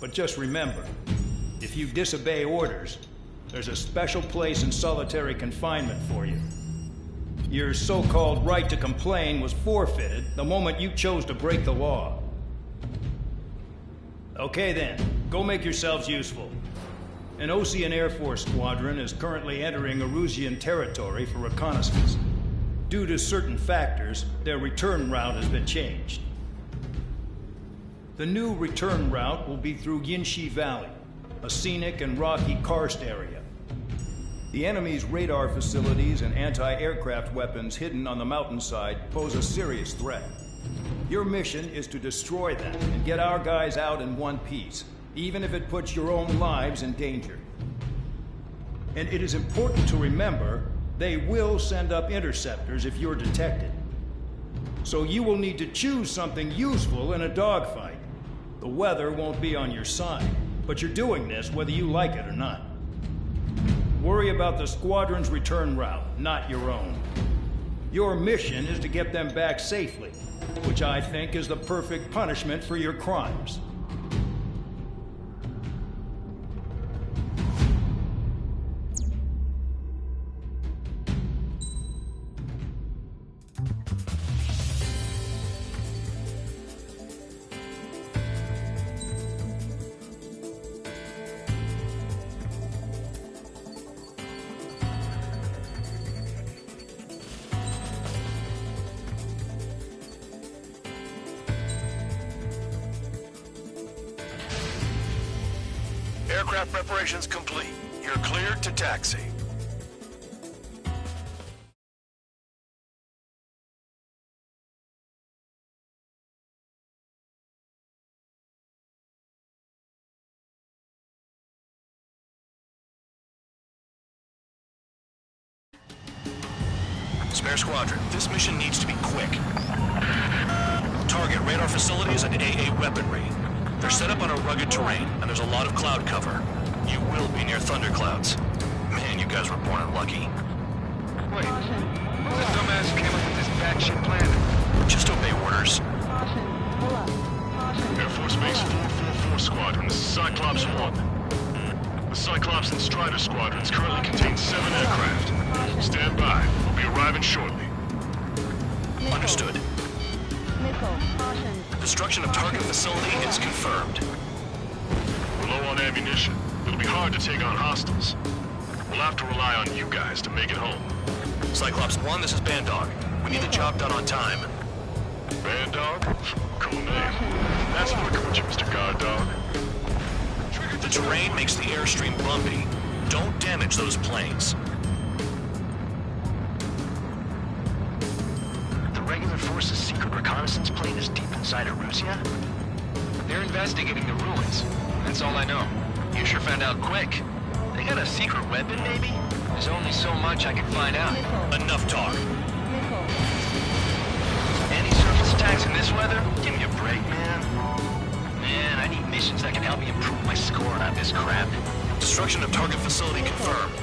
But just remember, if you disobey orders, there's a special place in solitary confinement for you. Your so-called right to complain was forfeited the moment you chose to break the law. Okay then, go make yourselves useful. An Ocean Air Force squadron is currently entering Erusian territory for reconnaissance. Due to certain factors, their return route has been changed. The new return route will be through Yinshi Valley, a scenic and rocky karst area. The enemy's radar facilities and anti-aircraft weapons hidden on the mountainside pose a serious threat. Your mission is to destroy them and get our guys out in one piece, even if it puts your own lives in danger. And it is important to remember, they will send up interceptors if you're detected. So you will need to choose something useful in a dogfight. The weather won't be on your side, but you're doing this whether you like it or not. Worry about the squadron's return route, not your own. Your mission is to get them back safely, which I think is the perfect punishment for your crimes. Aircraft preparations complete. You're cleared to taxi. Spare Squadron, this mission needs to be quick. Target radar facilities and AA weaponry. They're set up on a rugged terrain, and there's a lot of cloud cover. You will be near thunderclouds. Man, you guys were born unlucky. Wait, who's the dumbass who came up with this batshit plan? Just obey orders. Air Force Base 444 Squadron, this is Cyclops 1. The Cyclops and Strider Squadrons currently contain 7 aircraft. Stand by. We'll be arriving shortly. Understood. Destruction of target facility is confirmed. We're low on ammunition. It'll be hard to take on hostiles. We'll have to rely on you guys to make it home. Cyclops 1, this is Bandog. We need the job done on time. Bandog? Cool name. That's working with you, Mr. Guard Dog. The terrain makes the airstream bumpy. Don't damage those planes. Regular Force's secret reconnaissance plane is deep inside Erusia? They're investigating the ruins. That's all I know. You sure found out quick. They got a secret weapon, maybe? There's only so much I can find out. Enough talk. Any surface attacks in this weather? Give me a break, man. Man, I need missions that can help me improve my score, not this crap. Destruction of target facility confirmed.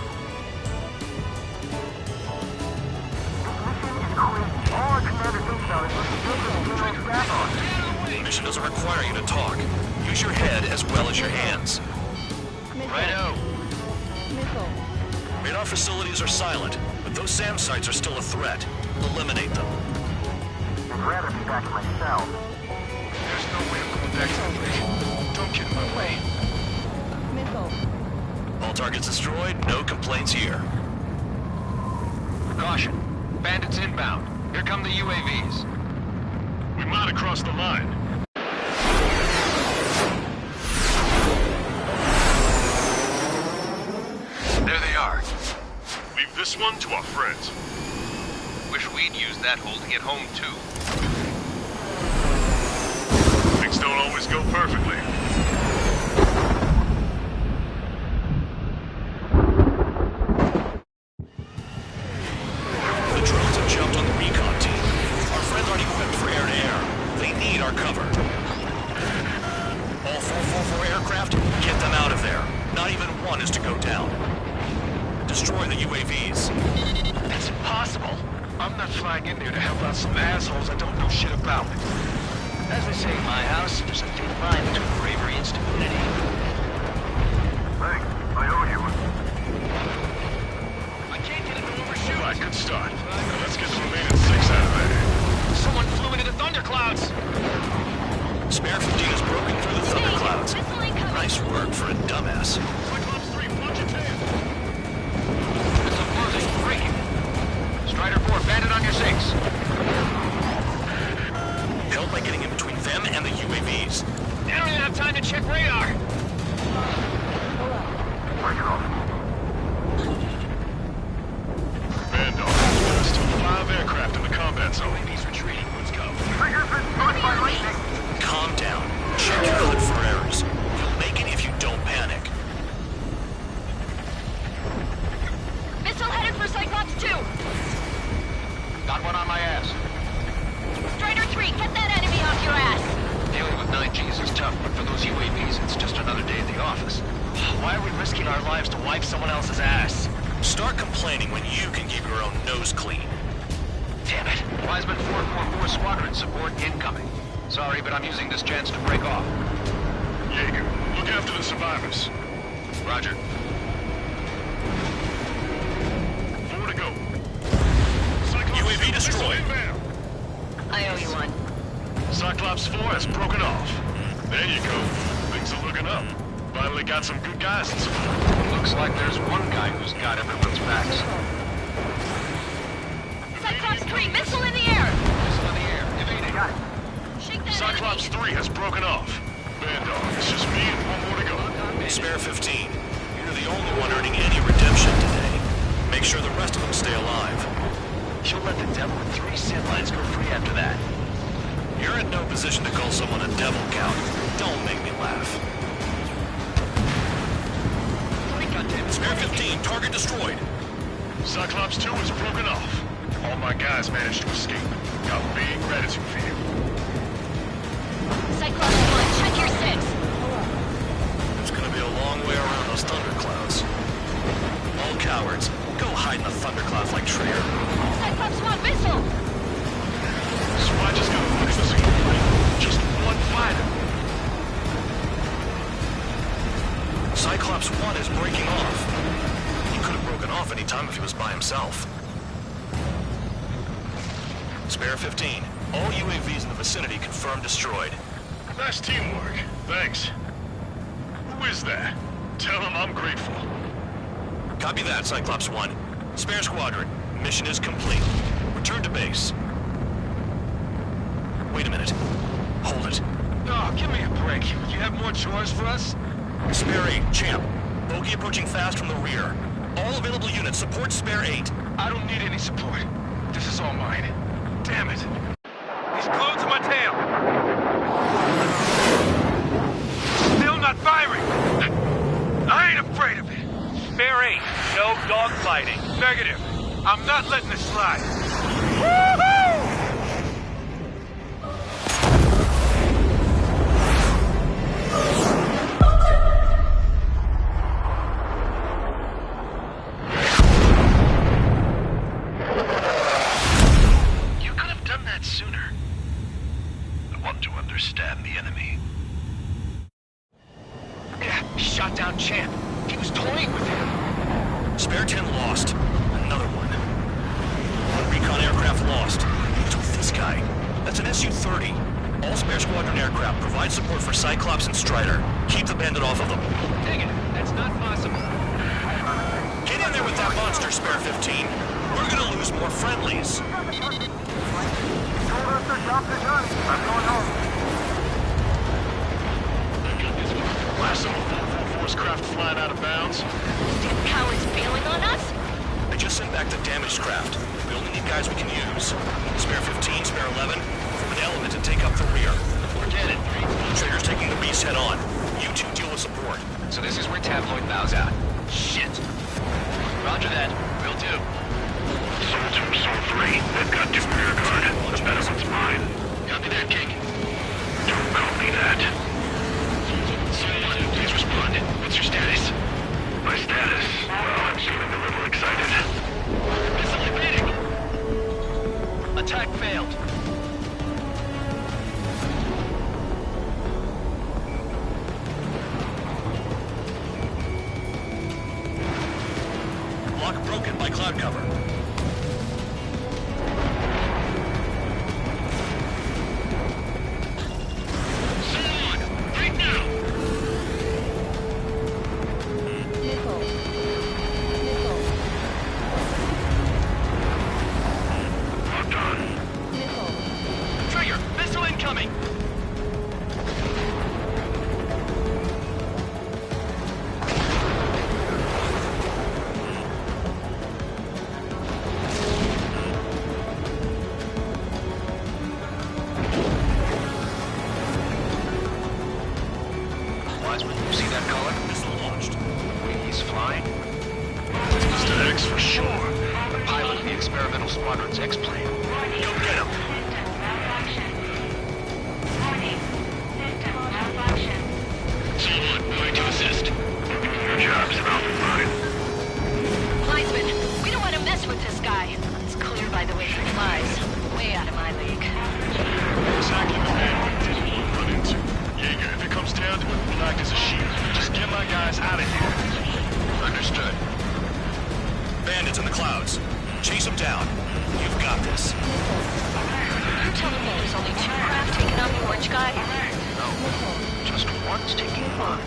Mission doesn't require you to talk. Use your head as well as your hands. Righto. Radar facilities are silent, but those SAM sites are still a threat. Eliminate them. I'd rather be back in my cell. There's no way I'm going back to the plane. Don't get in my way. All targets destroyed, no complaints here. Caution. Bandits inbound. Here come the UAVs. We might have crossed the line. There they are. Leave this one to our friends. Wish we'd used that hole to get home, too. Things don't always go perfectly. The drones have jumped on the recon team. Our friends aren't equipped for air-to-air. They need our cover. All 444 aircraft, get them out of there. Not even one is to go down. Destroy the UAVs. That's impossible. I'm not flying in there to help out some assholes I don't know shit about. As they say in my house, there's a thin line between bravery and stupidity. Time to check radar. Bandog, there's still 5 aircraft in the combat zone. He's retreating. Let's go. Trigger's been struck by lightning. Calm down. Check your HUD for errors. You'll make it if you don't panic. Missile headed for Cyclops 2. Got one on my ass. Strider 3, get that enemy off your ass. Dealing with 9Gs is tough, but for those UAVs, it's just another day at the office. Why are we risking our lives to wipe someone else's ass? Start complaining when you can keep your own nose clean. Damn it. Wiseman 444 Squadron support incoming. Sorry, but I'm using this chance to break off. Jaeger, look after the survivors. Roger. 4 to go. UAV destroyed. Inbound. I owe you one. Cyclops 4 has broken off. There you go. Things are looking up. Finally got some good guys in support. Looks like there's one guy who's got everyone's backs. Cyclops 3, missile in the air. Missile in the air, evading. Shake that Cyclops enemy. 3 has broken off. Bandog, it's just me and one more to go. Spare 15. You're the only one earning any redemption today. Make sure the rest of them stay alive. She'll let the devil and 3 Sid lines go free after that. You're in no position to call someone a devil, Count. Don't make me laugh. Spare 15, target destroyed. Cyclops 2 is broken off. All my guys managed to escape. Got big gratitude for you. Cyclops 1, check your 6. There's gonna be a long way around those thunderclouds. All cowards, go hide in the thunderclouds like Trader. Cyclops 1, missile. Swatch is gonna fix this single plane. Just one fighter. Cyclops 1 is breaking off. He could have broken off any time if he was by himself. Spare 15. All UAVs in the vicinity confirmed destroyed. Nice teamwork. Thanks. Who is that? Tell him I'm grateful. Copy that, Cyclops 1. Spare squadron. Mission is complete. Return to base. Wait a minute. Hold it. Oh, give me a break. You have more chores for us? Spare 8, Champ. Bogey approaching fast from the rear. All available units support Spare 8. I don't need any support. This is all mine. Damn it. He's glued to my tail. Still not firing. I ain't afraid of it. Spare 8, no dogfighting. Negative. I'm not letting this slide. Woohoo! Understand the enemy. Shot down Champ. He was toying with him. Spare 10 lost. Another one. One recon aircraft lost. What's with this guy? That's an Su-30. All spare squadron aircraft provide support for Cyclops and Strider. Keep the bandit off of them. Dang it, that's not possible. Get in there with that monster, Spare 15. We're gonna lose more friendlies. I'm going home. Last of the 444's craft flying out of bounds. Damn cowards bailing on us? I just sent back the damaged craft. We only need guys we can use. Spare 15, Spare 11, form an element and take up the rear. Forget it. Trader's taking the beast head on. You two deal with support. So this is where Tabloid bows out. Shit. Roger that. Will do. Soul 2, Soul 3. They've got 2 rear guard. The better one's mine. Copy that, King. Don't copy that. Soul 1, please respond. What's your status? My status? Well, I'm getting a little excited. Missile evading. Attack failed. Lock broken by cloud cover. Weisman, you see that color? Missile launched. He's flying. It's Mr. X for sure. The pilot of the experimental squadron's X-plane. Go get him. Someone going to assist. Your job's about mine. Weisman, we don't want to mess with this guy. It's clear by the way he flies. Way out of my league. Exactly the man we didn't want to run into. Jaeger, if it comes down to it, black as a sheep. Just get my guys out of here. Understood. Bandits in the clouds. Chase them down. You've got this. You're telling me there's only 2 craft taking out the orange guy? No, just one's taking him on.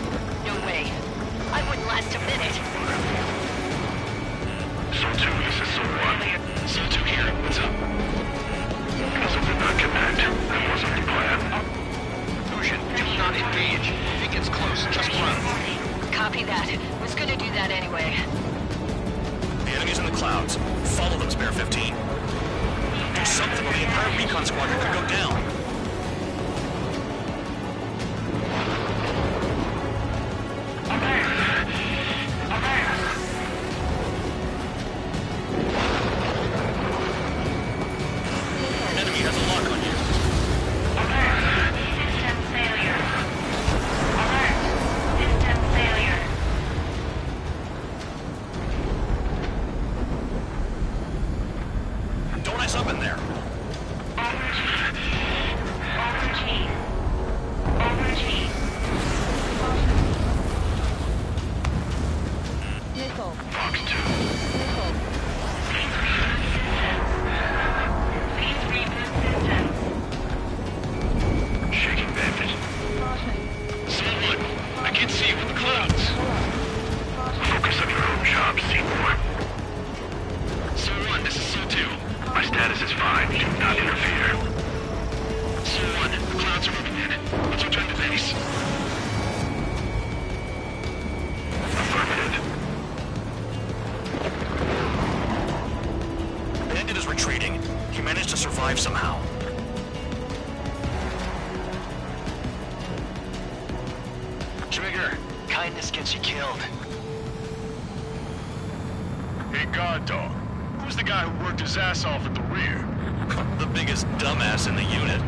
No way. I wouldn't last a minute. So 2, this is So 1. So 2 here, what's up? Guess I did not connect. That wasn't the plan. Fusion, do not engage. If it gets close, just run. Copy that. Was gonna do that anyway. The enemy's in the clouds. Follow them, Spare 15. Do something or the entire recon squadron could go down. Enemy has a lock on you. System failure. Alert. System failure. Don't ice up in there. Fox 2. Shaking bandit. Someone, I can't see you in the clouds. Focus on your own job, Seymour. So 1, this is So 2. My status is fine. Do not interfere. So 1, the clouds are moving in. Let's return to base. Affirmative. Bandit is retreating. He managed to survive somehow. Trigger, kindness gets you killed. Hey, guard dog. Who's the guy who worked his ass off at the rear? The biggest dumbass in the unit.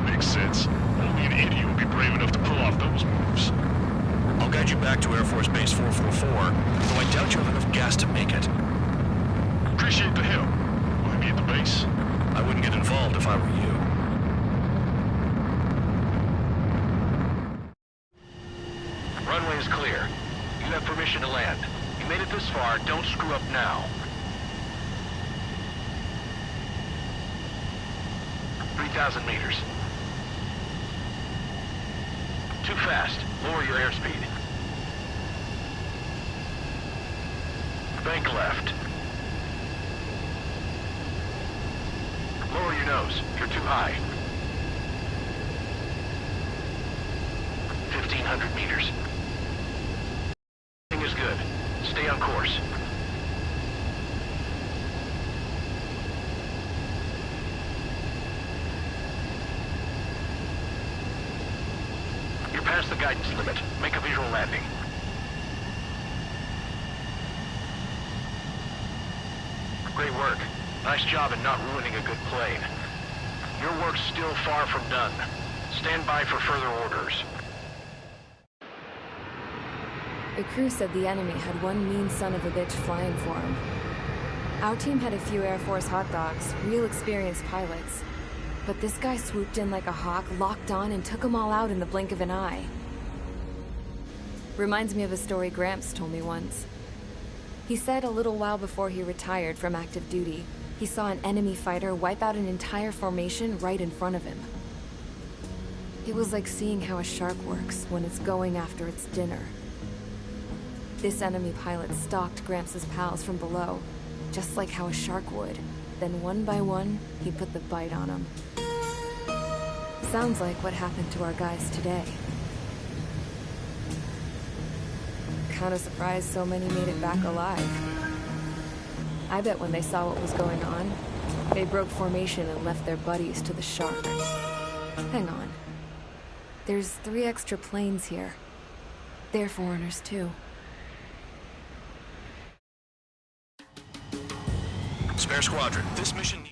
Makes sense. Only an idiot would be brave enough to pull off those moves. I'll guide you back to Air Force Base 444, though I doubt you have enough gas to make it. Appreciate the help. Will I be at the base? I wouldn't get involved if I were you. Runway is clear. You have permission to land. You made it this far, don't screw up now. 3,000 meters. Too fast. Lower your airspeed. Bank left. Lower your nose. You're too high. 1,500 meters. Everything is good. Stay on course. You're past the guidance limit. Make a visual landing. Great work. Nice job in not ruining a good plane. Your work's still far from done. Stand by for further orders. The crew said the enemy had one mean son of a bitch flying for him. Our team had a few Air Force hot dogs, real experienced pilots. But this guy swooped in like a hawk, locked on, and took them all out in the blink of an eye. Reminds me of a story Gramps told me once. He said a little while before he retired from active duty, he saw an enemy fighter wipe out an entire formation right in front of him. It was like seeing how a shark works when it's going after its dinner. This enemy pilot stalked Gramps' pals from below, just like how a shark would. Then one by one, he put the bite on them. Sounds like what happened to our guys today. Kinda surprised so many made it back alive. I bet when they saw what was going on, they broke formation and left their buddies to the shark. Hang on. There's 3 extra planes here. They're foreigners too. Spare Squadron, this mission...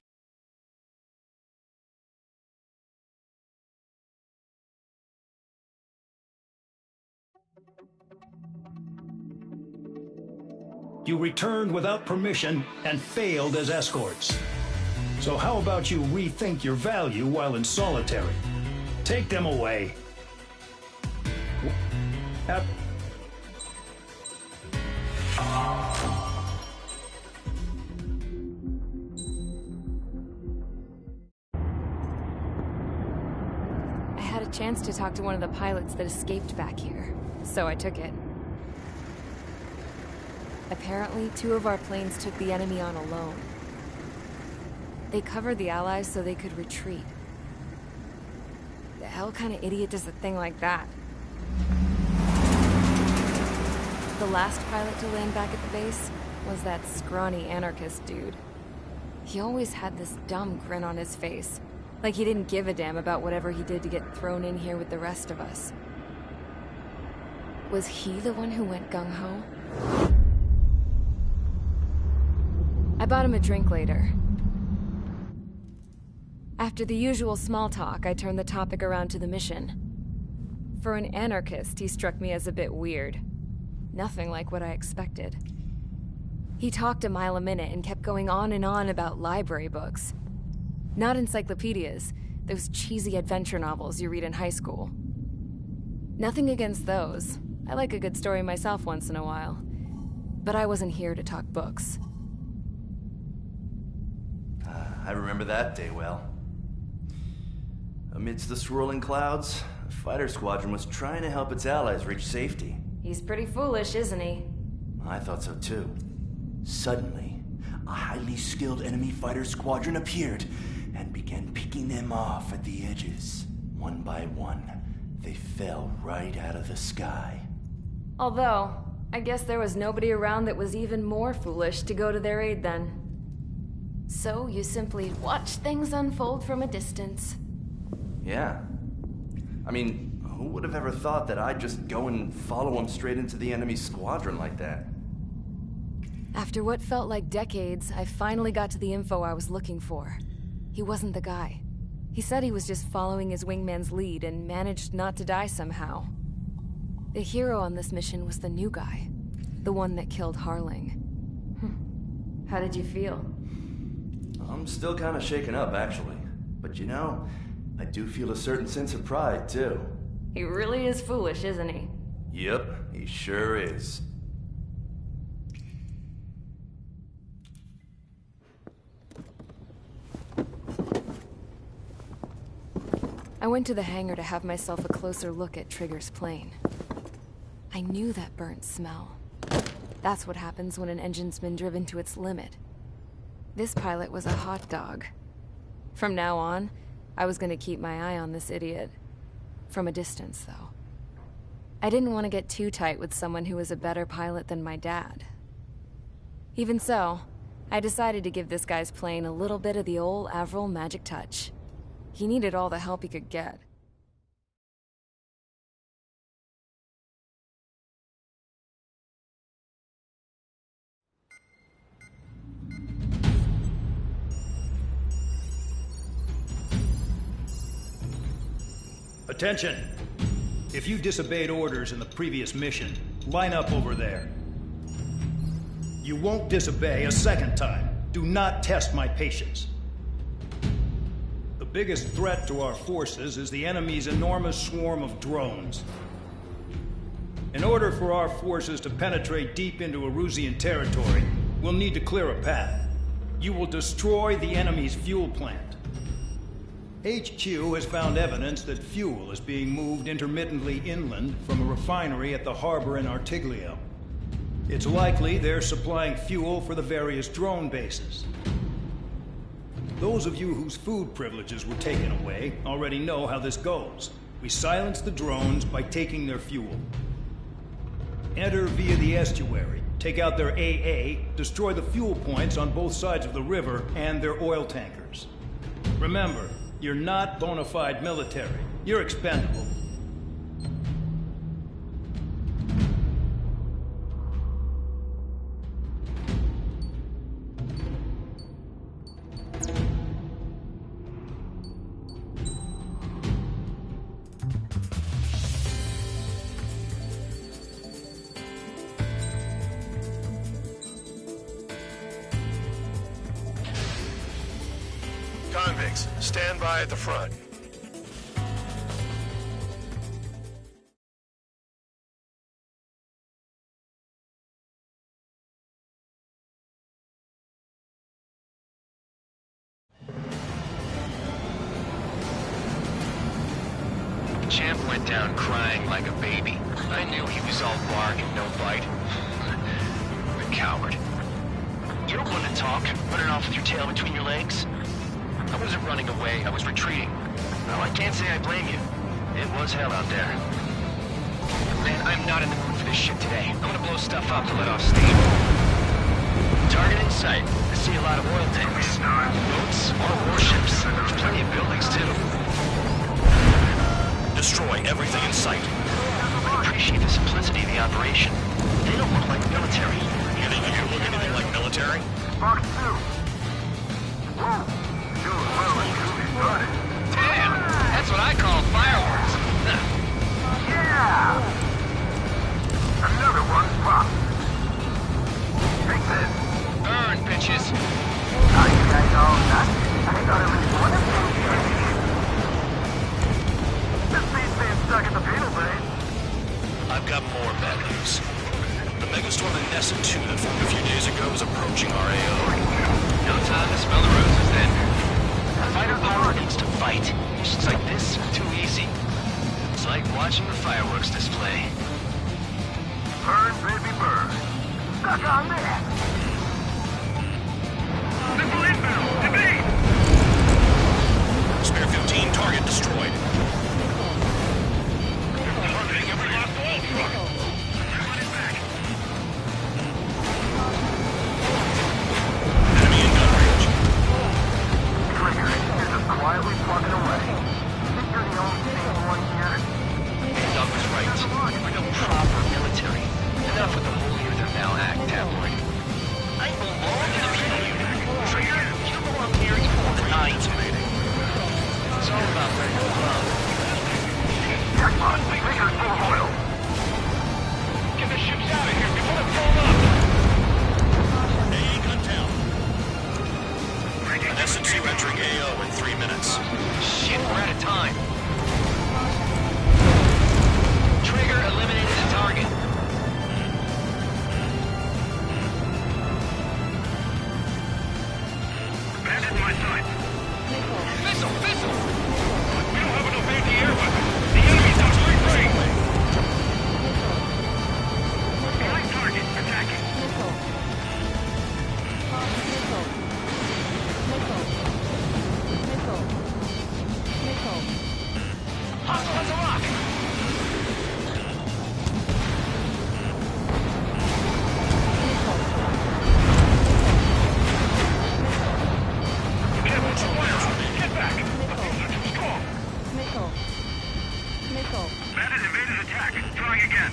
You returned without permission and failed as escorts. So how about you rethink your value while in solitary? Take them away. I had a chance to talk to one of the pilots that escaped back here, so I took it. Apparently, 2 of our planes took the enemy on alone. They covered the Allies so they could retreat. The hell kind of idiot does a thing like that? The last pilot to land back at the base was that scrawny anarchist dude. He always had this dumb grin on his face, like he didn't give a damn about whatever he did to get thrown in here with the rest of us. Was he the one who went gung-ho? I bought him a drink later. After the usual small talk, I turned the topic around to the mission. For an anarchist, he struck me as a bit weird. Nothing like what I expected. He talked a mile a minute and kept going on and on about library books. Not encyclopedias, those cheesy adventure novels you read in high school. Nothing against those. I like a good story myself once in a while. But I wasn't here to talk books. I remember that day well. Amidst the swirling clouds, the fighter squadron was trying to help its allies reach safety. He's pretty foolish, isn't he? I thought so too. Suddenly, a highly skilled enemy fighter squadron appeared and began picking them off at the edges. One by one, they fell right out of the sky. Although, I guess there was nobody around that was even more foolish to go to their aid then. So you simply watch things unfold from a distance. Yeah. I mean, who would have ever thought that I'd just go and follow him straight into the enemy squadron like that? After what felt like decades, I finally got to the info I was looking for. He wasn't the guy. He said he was just following his wingman's lead and managed not to die somehow. The hero on this mission was the new guy. The one that killed Harling. How did you feel? I'm still kind of shaken up, actually. But you know, I do feel a certain sense of pride, too. He really is foolish, isn't he? Yep, he sure is. I went to the hangar to have myself a closer look at Trigger's plane. I knew that burnt smell. That's what happens when an engine's been driven to its limit. This pilot was a hot dog. From now on, I was gonna keep my eye on this idiot. From a distance, though. I didn't want to get too tight with someone who was a better pilot than my dad. Even so, I decided to give this guy's plane a little bit of the old Avril magic touch. He needed all the help he could get. Attention! If you disobeyed orders in the previous mission, line up over there. You won't disobey a second time. Do not test my patience. The biggest threat to our forces is the enemy's enormous swarm of drones. In order for our forces to penetrate deep into Erusian territory, we'll need to clear a path. You will destroy the enemy's fuel plant. HQ has found evidence that fuel is being moved intermittently inland from a refinery at the harbor in Artiglio. It's likely they're supplying fuel for the various drone bases. Those of you whose food privileges were taken away already know how this goes. We silence the drones by taking their fuel. Enter via the estuary, take out their AA, destroy the fuel points on both sides of the river and their oil tankers. Remember, you're not bona fide military. You're expendable. Convicts, stand by at the front. Champ went down crying like a baby. I knew he was all bark and no bite. The coward. You don't want to talk, running off with your tail between your legs. I wasn't running away, I was retreating. Well, I can't say I blame you. It was hell out there. Man, I'm not in the mood for this shit today. I'm gonna blow stuff up to let off steam. Target in sight. I see a lot of oil tanks. Boats or warships. There's plenty of buildings, too. Destroy everything in sight. I appreciate the simplicity of the operation. They don't look like military. You think you look anything like military? Box 2. Whoa. Doing well until we started. Damn! That's what I call fireworks. Yeah! Another one popped. Take this. Burn, bitches. I got all that. I thought it was one of them. This beast being stuck at the penal bay. I've got more bad news. The megastorm in AC2 that formed a few days ago is approaching our AO. No time to smell the roses then. The fighter power needs to fight. Missions like this are too easy. It's like watching the fireworks display. Burn, baby, burn. Stuck on that. Missile inbound. Evade. Spare 15 target destroyed. Targeting every last oil truck. Running back. Enemy in gun range. Trigger, you're just quietly plugging away. Think you're the only sane one here? Doug was right. We're no proper military. Enough with the holier than thou act, tabloid. I belong in the penal unit. Trigger, you don't belong here even more than I do. It's all about where you belong. Jackpot, Trigger's full of oil. Get the ships out of here before they're blown up. AA gun down. An SMC entering AO in 3 minutes. Shit, we're out of time. Trigger eliminated the target. Bandit my sight. Missile! Missile! We don't have enough anti-air weapons. The enemy's out straight range. Behind target, attacking. Hostile as a rock! Careful, fire. Get back. The things are too strong. Bandit invaded attack. Trying again.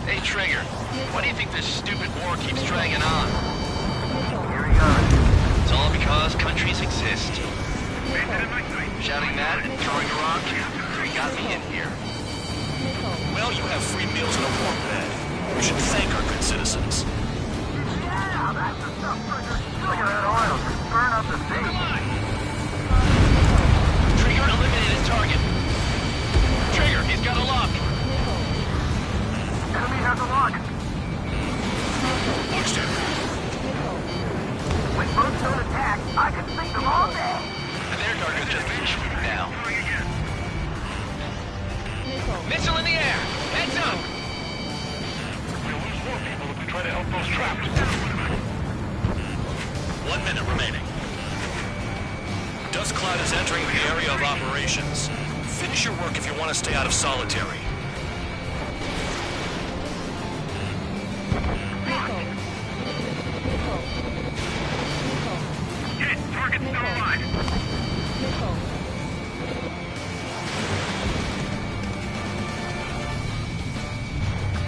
Hey, Trigger. Why do you think this stupid war keeps dragging on? Here he goes. It's all because countries exist. Bandit in my sight. Shouting that and throwing a rock got me in here. Well, you have free meals and a warm bed. We should thank our good citizens. Yeah, that's the stuff, Trigger. Look at that oil. Just burn up the sea. Trigger eliminated target. Trigger, he's got a lock. Enemy has a lock. Watch them. When boats don't attack, I can sink them all day. And their target's just retreating now. Trying again. Missile in the air! Heads up! We'll lose more people if we try to help those trapped. 1 minute remaining. Dust cloud is entering the area of operations. Finish your work if you want to stay out of solitary. Hit. Target still alive.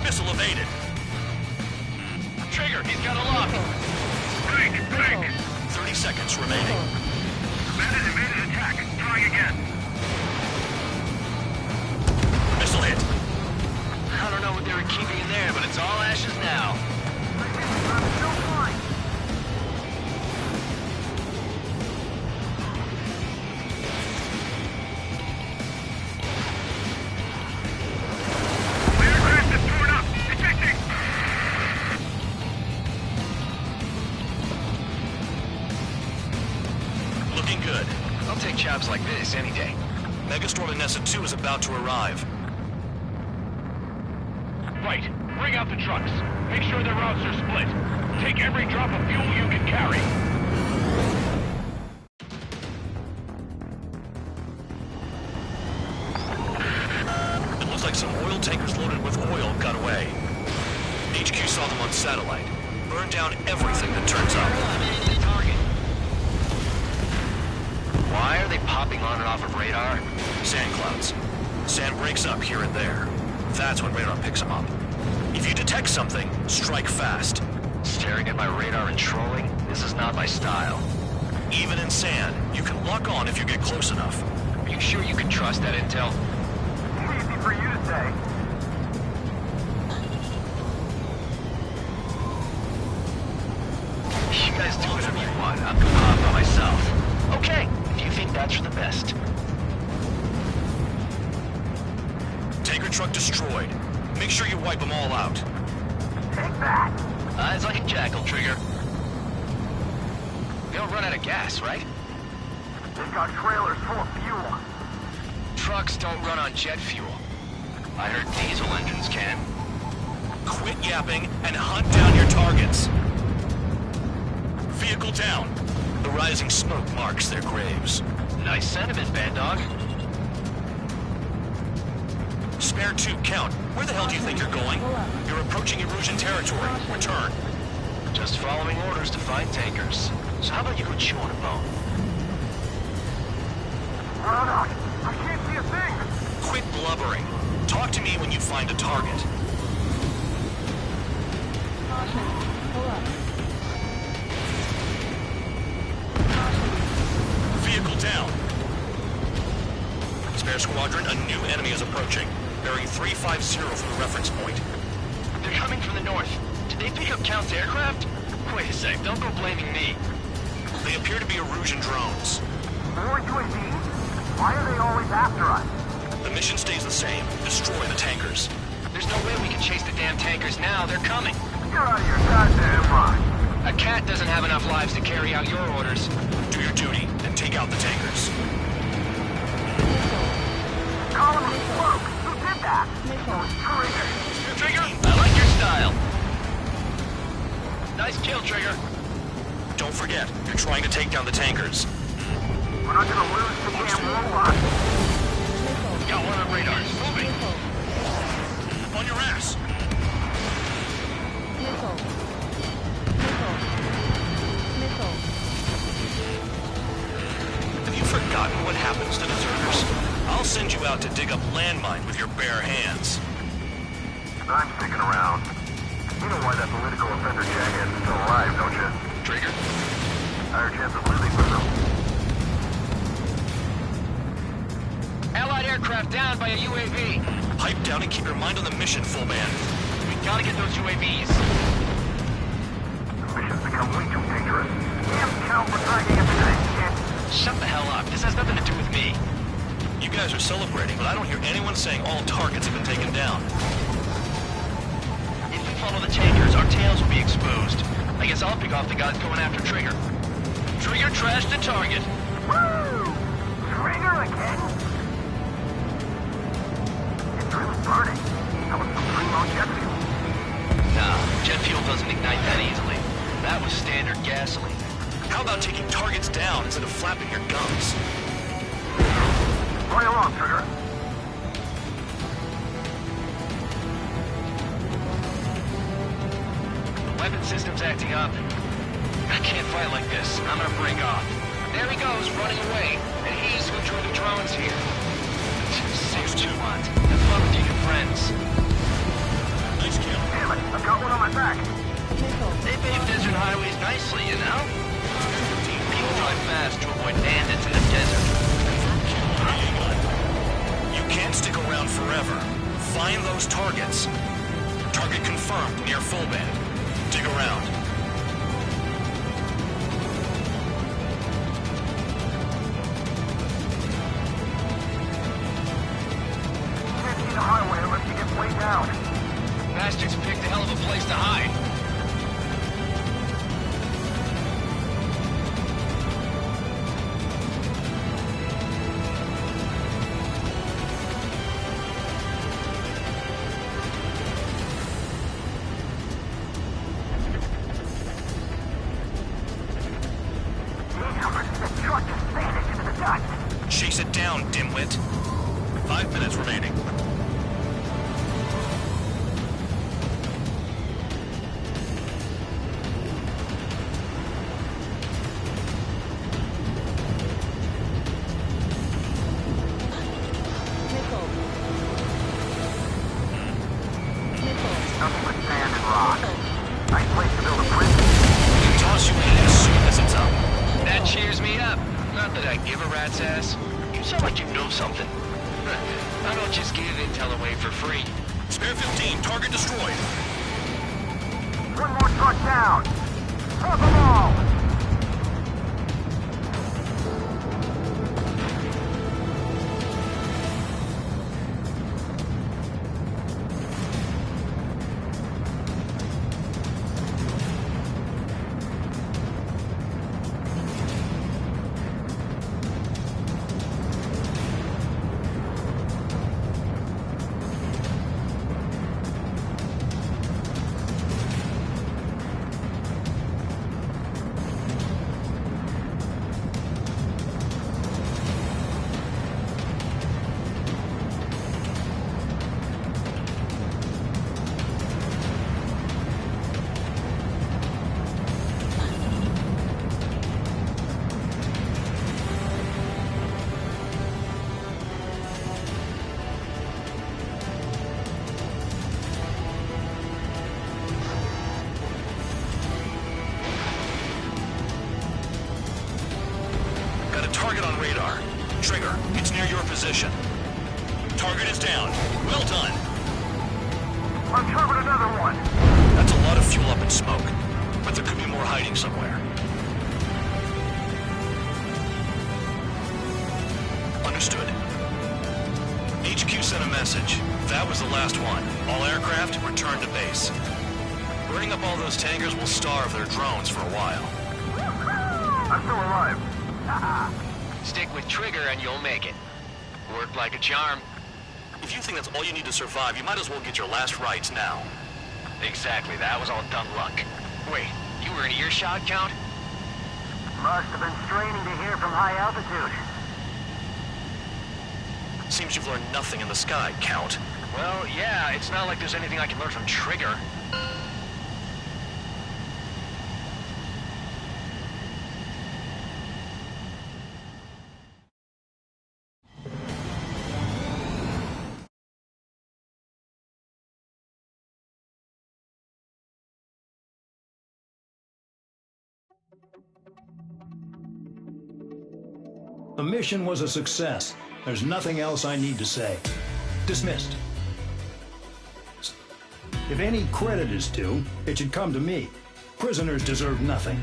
Missile evaded. Trigger, he's got a lock. Break. Break. 30 seconds remaining. Bandit invaded attack. Trying again. Missile hit. I don't know what they were keeping in there, but it's all ashes now. Vanessa 2 is about to arrive. Right. Bring out the trucks. Make sure their routes are split. Take every drop of fuel you can carry. It looks like some oil tankers loaded with oil got away. HQ saw them on satellite. Burned down everything that turns up. Why are they popping on and off of radar? Sand clouds. Sand breaks up here and there. That's when radar picks them up. If you detect something, strike fast. Staring at my radar and trolling? This is not my style. Even in sand, you can lock on if you get close enough. Are you sure you can trust that intel? Easy for you to say. You guys do whatever you want. I'm going off by myself. Okay, if you think that's for the best. Tanker truck destroyed. Make sure you wipe them all out. Take that. Eyes like a jackal, Trigger. They don't run out of gas, right? They've got trailers full of fuel. Trucks don't run on jet fuel. I heard diesel engines can. Quit yapping and hunt down your targets. Vehicle down. The rising smoke marks their graves. Nice sentiment, Bad Dog. Spare 2, count. Where the hell do you think you're going? You're approaching Erusian territory. Return. Just following orders to find tankers. So how about you go chew on a bone? Run out. I can't see a thing. Quit blubbering. Talk to me when you find a target. Vehicle down. Spare squadron, a new enemy is approaching. Bearing 350 from the reference point. They're coming from the north. Did they pick up Count's aircraft? Wait a sec, don't go blaming me. They appear to be Erusian drones. More UAVs? Why are they always after us? The mission stays the same. Destroy the tankers. There's no way we can chase the damn tankers now. They're coming. You're out of your goddamn mind. A cat doesn't have enough lives to carry out your orders. Do your duty and take out the tankers. Column of smoke. Who did that? It was Trigger. Trigger, I like your style. Nice kill, Trigger. Don't forget, you're trying to take down the tankers. We're not gonna lose the damn robot. Got one on radar. Moving. On your ass. Have you forgotten what happens to deserters? I'll send you out to dig up landmine with your bare hands. I'm sticking around. You know why that political offender jackass is still alive, don't you? Trigger? Higher chance of living with him. Allied aircraft down by a UAV. Pipe down and keep your mind on the mission, full man. We gotta get those UAVs. The mission's become way too dangerous. Damn Count for dragging everything. Shut the hell up. This has nothing to do with me. You guys are celebrating, but I don't hear anyone saying all targets have been taken down. If we follow the tankers, our tails will be exposed. I guess I'll pick off the guys going after Trigger. Trigger trashed the target. Woo! Trigger again? It's really burning. That was some primo jet fuel. Nah, jet fuel doesn't ignite that easily. That was standard gasoline. How about taking targets down instead of flapping your gums? Right along, Trigger. The weapon system's acting up. I can't fight like this. I'm gonna break off. There he goes, running away. And he's who drew the drones here. 621. Have fun with you new friends. Nice kill. Damn it, I've got one on my back. They pave desert highways nicely, you know? People drive fast to avoid bandits in the desert. You can't stick around forever. Find those targets. Target confirmed near full band. Dig around. Can't see the highway unless you get way down. Bastards picked a hell of a place to hide. rock. Nice place to build a prison. We'll toss you in as soon as it's up. That cheers me up. Not that I give a rat's ass. You sound like you know something. I don't just give intel away for free. Spare 15, target destroyed. One more truck down. Drop them all. Target on radar. Trigger, it's near your position. Target is down. Well done. Uncovered another one. That's a lot of fuel up in smoke, but there could be more hiding somewhere. Understood. HQ sent a message. That was the last one. All aircraft, return to base. Burning up all those tankers will starve their drones for a while. I'm still alive. Stick with Trigger and you'll make it. Worked like a charm. If you think that's all you need to survive, you might as well get your last rites now. Exactly, that was all dumb luck. Wait, you were in earshot, Count? Must have been straining to hear from high altitude. Seems you've learned nothing in the sky, Count. Well, yeah, it's not like there's anything I can learn from Trigger. The mission was a success. There's nothing else I need to say. Dismissed. If any credit is due, it should come to me. Prisoners deserve nothing.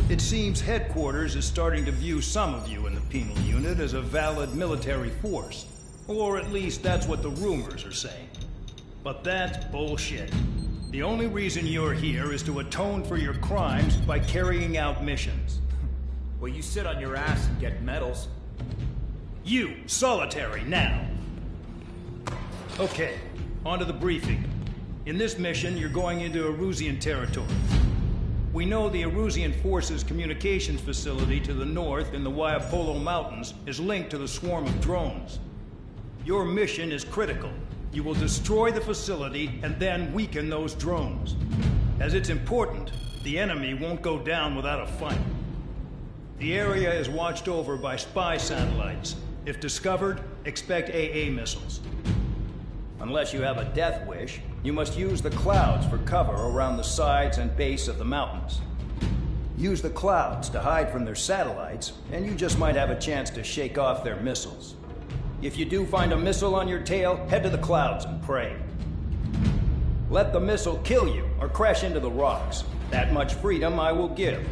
It seems headquarters is starting to view some of you in the penal unit as a valid military force. Or at least that's what the rumors are saying. But that's bullshit. The only reason you're here is to atone for your crimes by carrying out missions. Well, you sit on your ass and get medals. You, solitary, now. Okay, on to the briefing. In this mission, you're going into Erusian territory. We know the Erusian Forces communications facility to the north in the Waiapolo Mountains is linked to the swarm of drones. Your mission is critical. You will destroy the facility and then weaken those drones. As it's important, the enemy won't go down without a fight. The area is watched over by spy satellites. If discovered, expect AA missiles. Unless you have a death wish, you must use the clouds for cover around the sides and base of the mountains. Use the clouds to hide from their satellites, and you just might have a chance to shake off their missiles. If you do find a missile on your tail, head to the clouds and pray. Let the missile kill you or crash into the rocks. That much freedom I will give.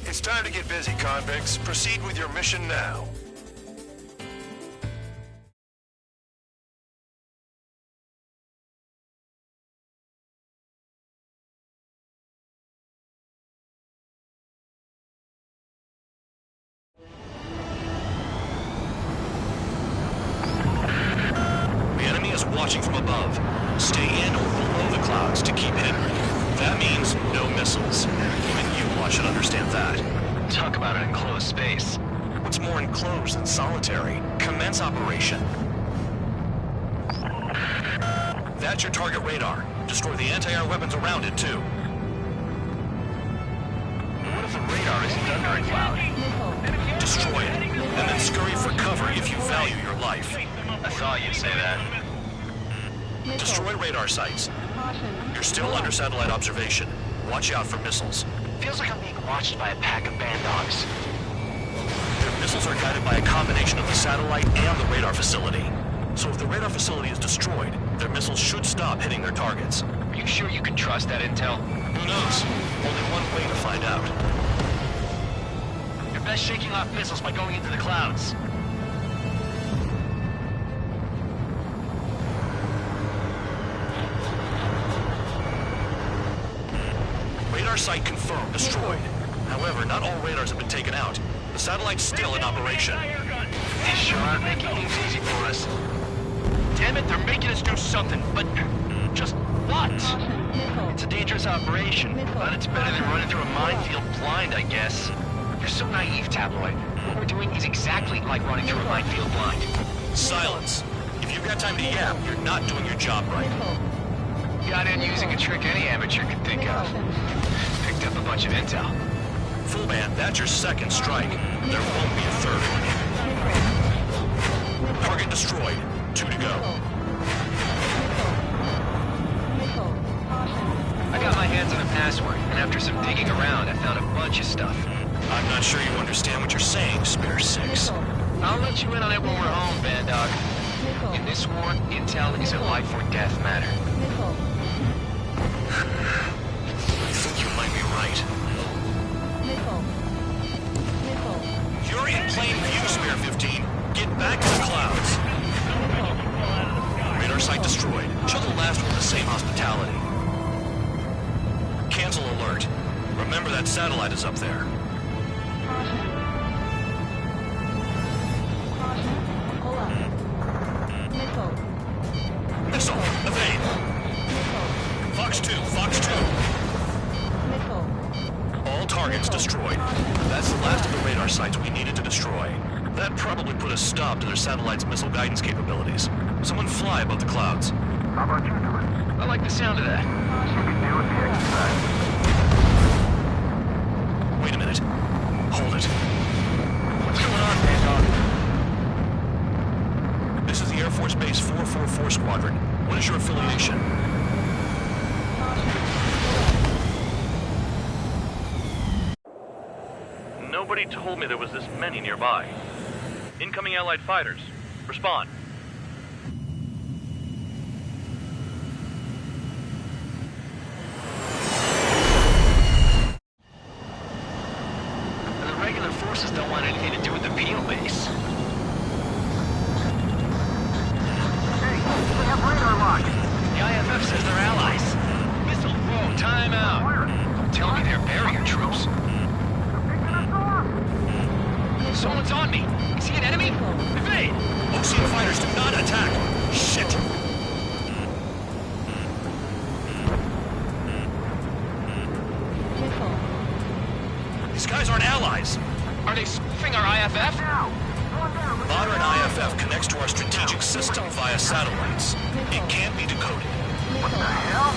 It's time to get busy, convicts. Proceed with your mission now. The enemy is watching from above. Stay in or below the clouds to keep hidden. That means no missiles. Even you should understand that. Talk about an enclosed space. What's more enclosed than solitary? Commence operation. That's your target radar. Destroy the anti-air weapons around it, too. What if the radar isn't under a cloud? Destroy it, and then scurry for cover if you value your life. I thought you'd say that. Destroy radar sites. You're still under satellite observation. Watch out for missiles. Feels like I'm being watched by a pack of band dogs. Their missiles are guided by a combination of the satellite and the radar facility. So if the radar facility is destroyed, their missiles should stop hitting their targets. Are you sure you can trust that intel? Who knows? Only one way to find out. You're best shaking off missiles by going into the clouds. Radar site confirmed destroyed. However, not all radars have been taken out. The satellite's still in operation. They sure aren't making things easy for us. Damn it, they're making us do something, but just what? It's a dangerous operation, but it's better than running through a minefield blind, I guess. You're so naive, Tabloid. What we're doing is exactly like running through a minefield blind. Silence. If you've got time to yap, you're not doing your job right. Got in using a trick any amateur could think of. Picked up a bunch of intel. Full band, that's your second strike. There won't be a third one. Target destroyed. 2 to go. I got my hands on a password, and after some digging around, I found a bunch of stuff. I'm not sure you understand what you're saying, Spare 6. I'll let you in on it when we're home, Band Dog. In this war, intel is a life or death matter. I think you might be right. You're in plain view, Spare 15. Get back to the clouds. Radar site destroyed. Show the last one the same hospitality. Cancel alert. Remember that satellite is up there. Missile! Evade! Fox 2, Fox 2. All targets destroyed. That's the last of the radar sites we needed to destroy. That probably put a stop to their satellite's missile guidance capabilities. Someone fly above the clouds. How about you do it? I like the sound of that. You can deal with the exercise. Wait a minute. Hold it. What's going on, Band Dog? This is the Air Force Base 444 Squadron. What is your affiliation? Nobody told me there was this many nearby. Incoming Allied fighters. Respond. The regular forces don't want anything to do with the Peel base. Hey, we have radar lock. The IFF says they're allies. Missile, whoa, time out. Don't tell me they're barrier troops. Someone's on me. Is he an enemy? Evade! Ocean fighters do not attack! Shit! These guys aren't allies! Are they spoofing our IFF? Modern IFF connects to our strategic system via satellites. It can't be decoded. What the hell?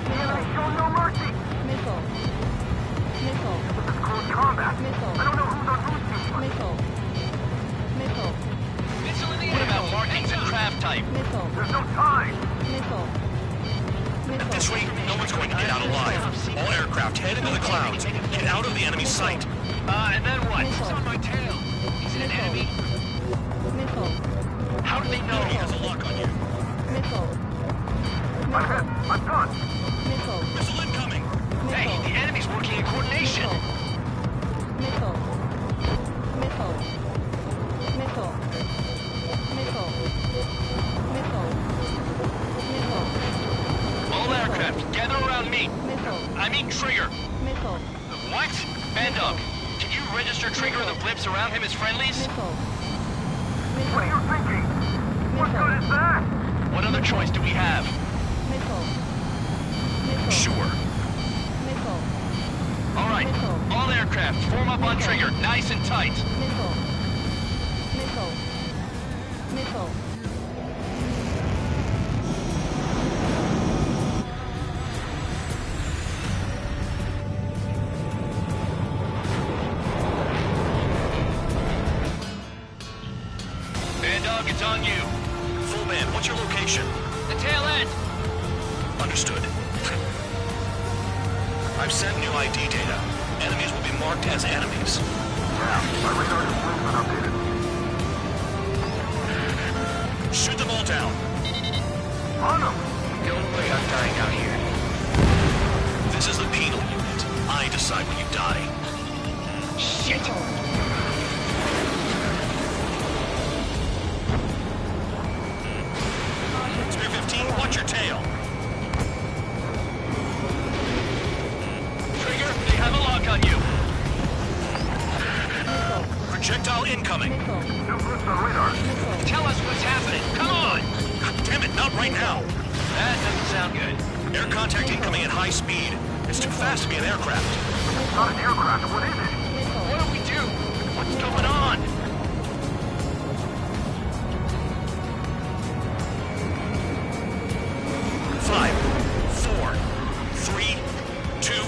The enemy show no mercy. This is close combat. I don't know who's on whose team. Missile in the air. What about markings and craft type? There's no time. At this rate, no one's going to get out alive. All aircraft head into the clouds. Get out of the enemy sight. And then what? He's on my tail. Is it an enemy? How do they know? He has a lock on you. I'm hit. I'm done. Missile incoming. Hey, the enemy's working in coordination. around me. Missile. I mean Trigger. Missile. What? Bandog, can you register Trigger and the blips around him as friendlies? Missile. What are you thinking? What good is that? What other choice do we have? Missile. Missile. Sure. Missile. All right, Missile. all aircraft, form up on Missile. Trigger, nice and tight. Missile. Missile. Missile. Bandog, it's on you. Full band, what's your location? The tail end. Understood. I've sent new ID data. Enemies will be marked as enemies. Yeah, my radar display's been updated. Shoot them all down. On them! No way I'm dying out here. This is the penal unit. I decide when you die. Shit! Spear 15, watch your tail. Trigger, they have a lock on you. Projectile incoming. New blips on radar. Tell us what's happening. Come on! God damn it, not right now. That doesn't sound good. Air contact incoming at high speed. It's too fast to be an aircraft. It's not an aircraft, what is it? What do we do? What's going on? Five, four, three, two,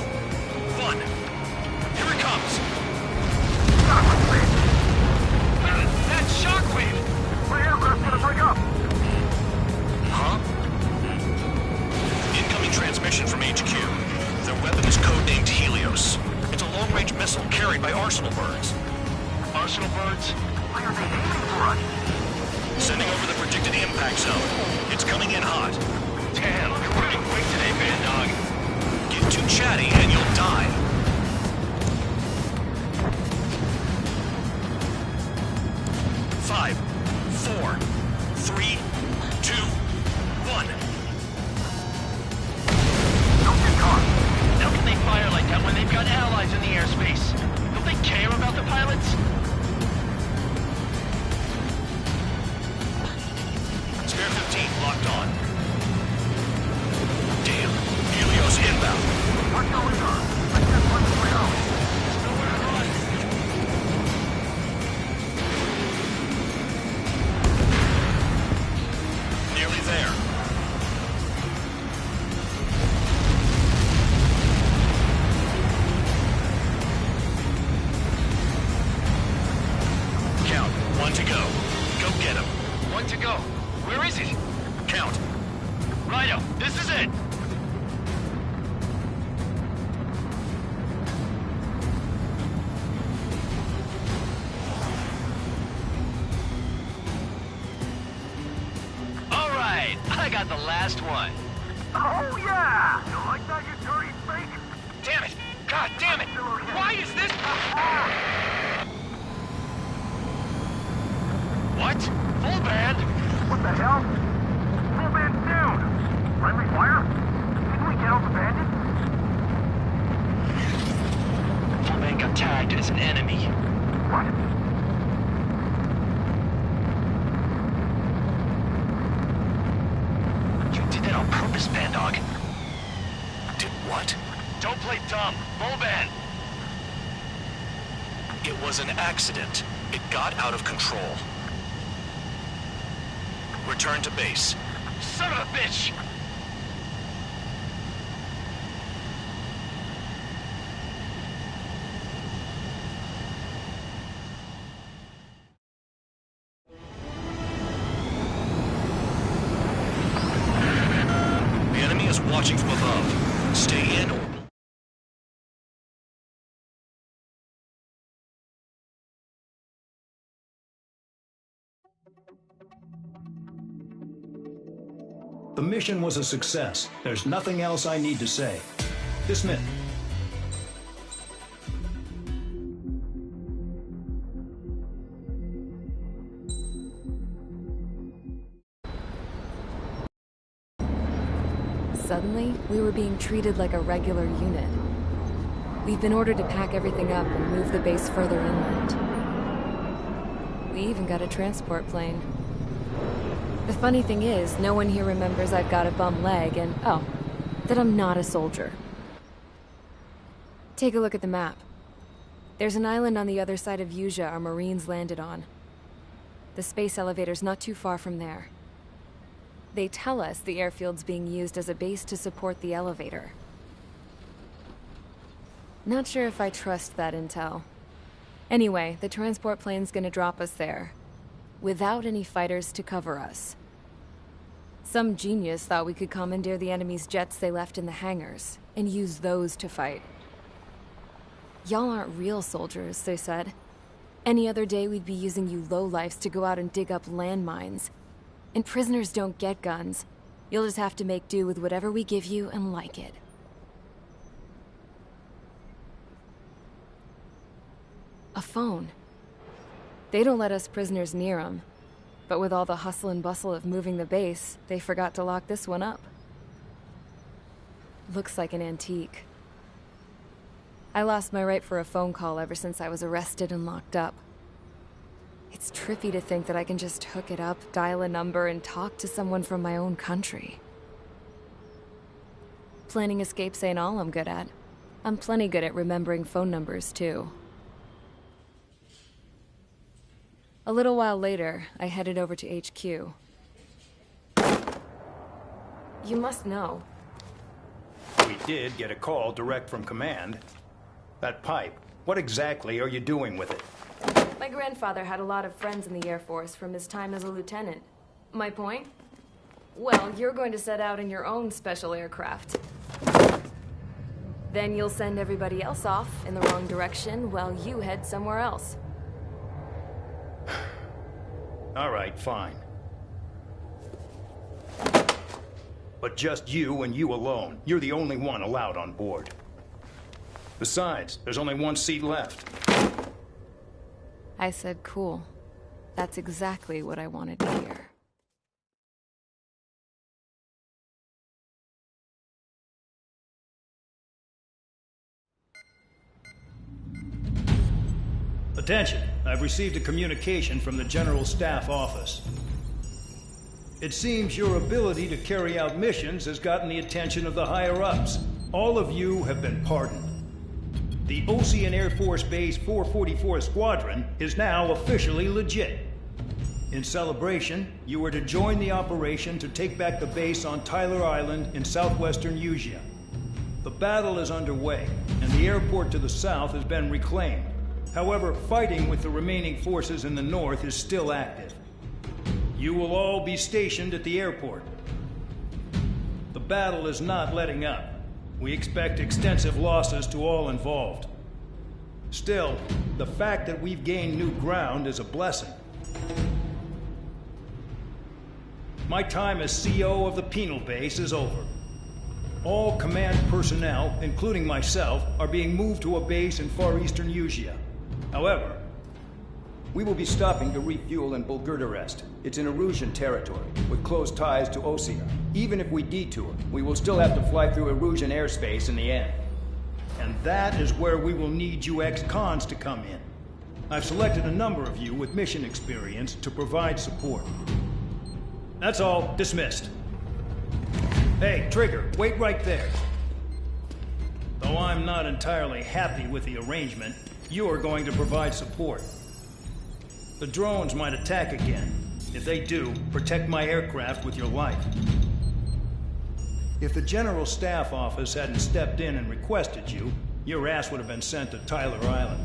one. Here it comes. That's Shockwave! My aircraft's gonna break up! Huh? Incoming transmission from HQ. Their weapon is codenamed Helios. It's a long-range missile carried by Arsenal birds. Arsenal birds? Why are they aiming for us? Sending over the predicted impact zone. It's coming in hot. Damn, you're pretty quick today, Bandog. Get too chatty and you'll die. Five, four, three, two, one. Don't get caught. How can they fire like that when they've got allies in the airspace? Don't they care about the pilots? Spare 15 locked on. Damn, Helios inbound. Watch your radar. I can't find the way out. There's nowhere to run. Nearly there. Count, one to go. Go get him. One to go. Where is it? Count. Righto, this is it. All right, I got the last one. Oh yeah! You like that, you dirty fake? Damn it! God damn it! Why is this? What? Full band? What the hell? Full band's down! Friendly fire? Didn't we get out the bandit? Full band got tagged as an enemy. What? You did that on purpose, Bandog. Did what? Don't play dumb. Full band. It was an accident. It got out of control. Return to base. Son of a bitch! The enemy is watching from above. Stay in or... The mission was a success. There's nothing else I need to say. Dismiss. suddenly, we were being treated like a regular unit. We've been ordered to pack everything up and move the base further inland. We even got a transport plane. The funny thing is, no one here remembers I've got a bum leg and, oh, that I'm not a soldier. Take a look at the map. There's an island on the other side of Usea our Marines landed on. The space elevator's not too far from there. They tell us the airfield's being used as a base to support the elevator. Not sure if I trust that intel. Anyway, the transport plane's gonna drop us there, without any fighters to cover us. Some genius thought we could commandeer the enemy's jets they left in the hangars, and use those to fight. Y'all aren't real soldiers, they said. Any other day we'd be using you lowlifes to go out and dig up landmines. And prisoners don't get guns. You'll just have to make do with whatever we give you and like it. A phone. They don't let us prisoners near them. But with all the hustle and bustle of moving the base, they forgot to lock this one up. Looks like an antique. I lost my right for a phone call ever since I was arrested and locked up. It's trippy to think that I can just hook it up, dial a number, and talk to someone from my own country. Planning escapes ain't all I'm good at. I'm plenty good at remembering phone numbers, too. A little while later, I headed over to HQ. You must know. We did get a call direct from command. That pipe, what exactly are you doing with it? My grandfather had a lot of friends in the Air Force from his time as a lieutenant. My point? Well, you're going to set out in your own special aircraft. Then you'll send everybody else off in the wrong direction while you head somewhere else. All right, fine. But just you and you alone. You're the only one allowed on board. Besides, there's only one seat left. I said cool. That's exactly what I wanted to hear. Attention, I've received a communication from the General Staff Office. It seems your ability to carry out missions has gotten the attention of the higher-ups. All of you have been pardoned. The Ocean Air Force Base 444 Squadron is now officially legit. In celebration, you are to join the operation to take back the base on Tyler Island in southwestern Usea. The battle is underway, and the airport to the south has been reclaimed. However, fighting with the remaining forces in the north is still active. You will all be stationed at the airport. The battle is not letting up. We expect extensive losses to all involved. Still, the fact that we've gained new ground is a blessing. My time as CO of the penal base is over. All command personnel, including myself, are being moved to a base in far eastern Usea. However, we will be stopping to refuel in Bulgurdarest. It's in Erusian territory, with close ties to Osea. Even if we detour, we will still have to fly through Erusian airspace in the end. And that is where we will need you ex-cons to come in. I've selected a number of you with mission experience to provide support. That's all. Dismissed. Hey, Trigger, wait right there. Though I'm not entirely happy with the arrangement, you are going to provide support. The drones might attack again. If they do, protect my aircraft with your life. If the General Staff Office hadn't stepped in and requested you, your ass would have been sent to Tyler Island.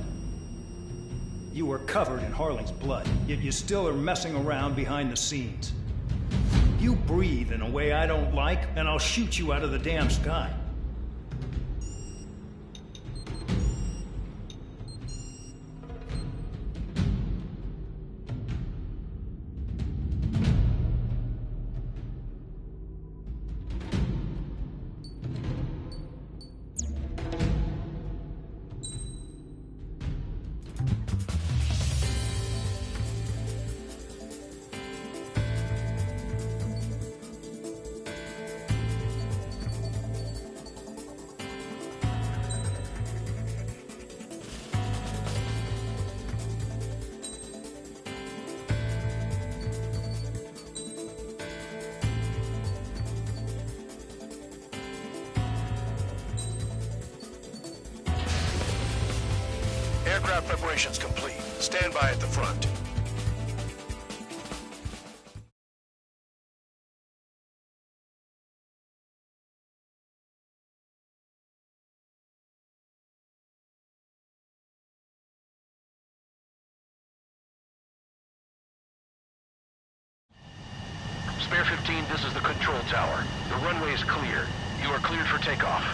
You were covered in Harley's blood, yet you still are messing around behind the scenes. You breathe in a way I don't like, and I'll shoot you out of the damn sky. Aircraft preparations complete. Stand by at the front. Spare 15, this is the control tower. The runway is clear. You are cleared for takeoff.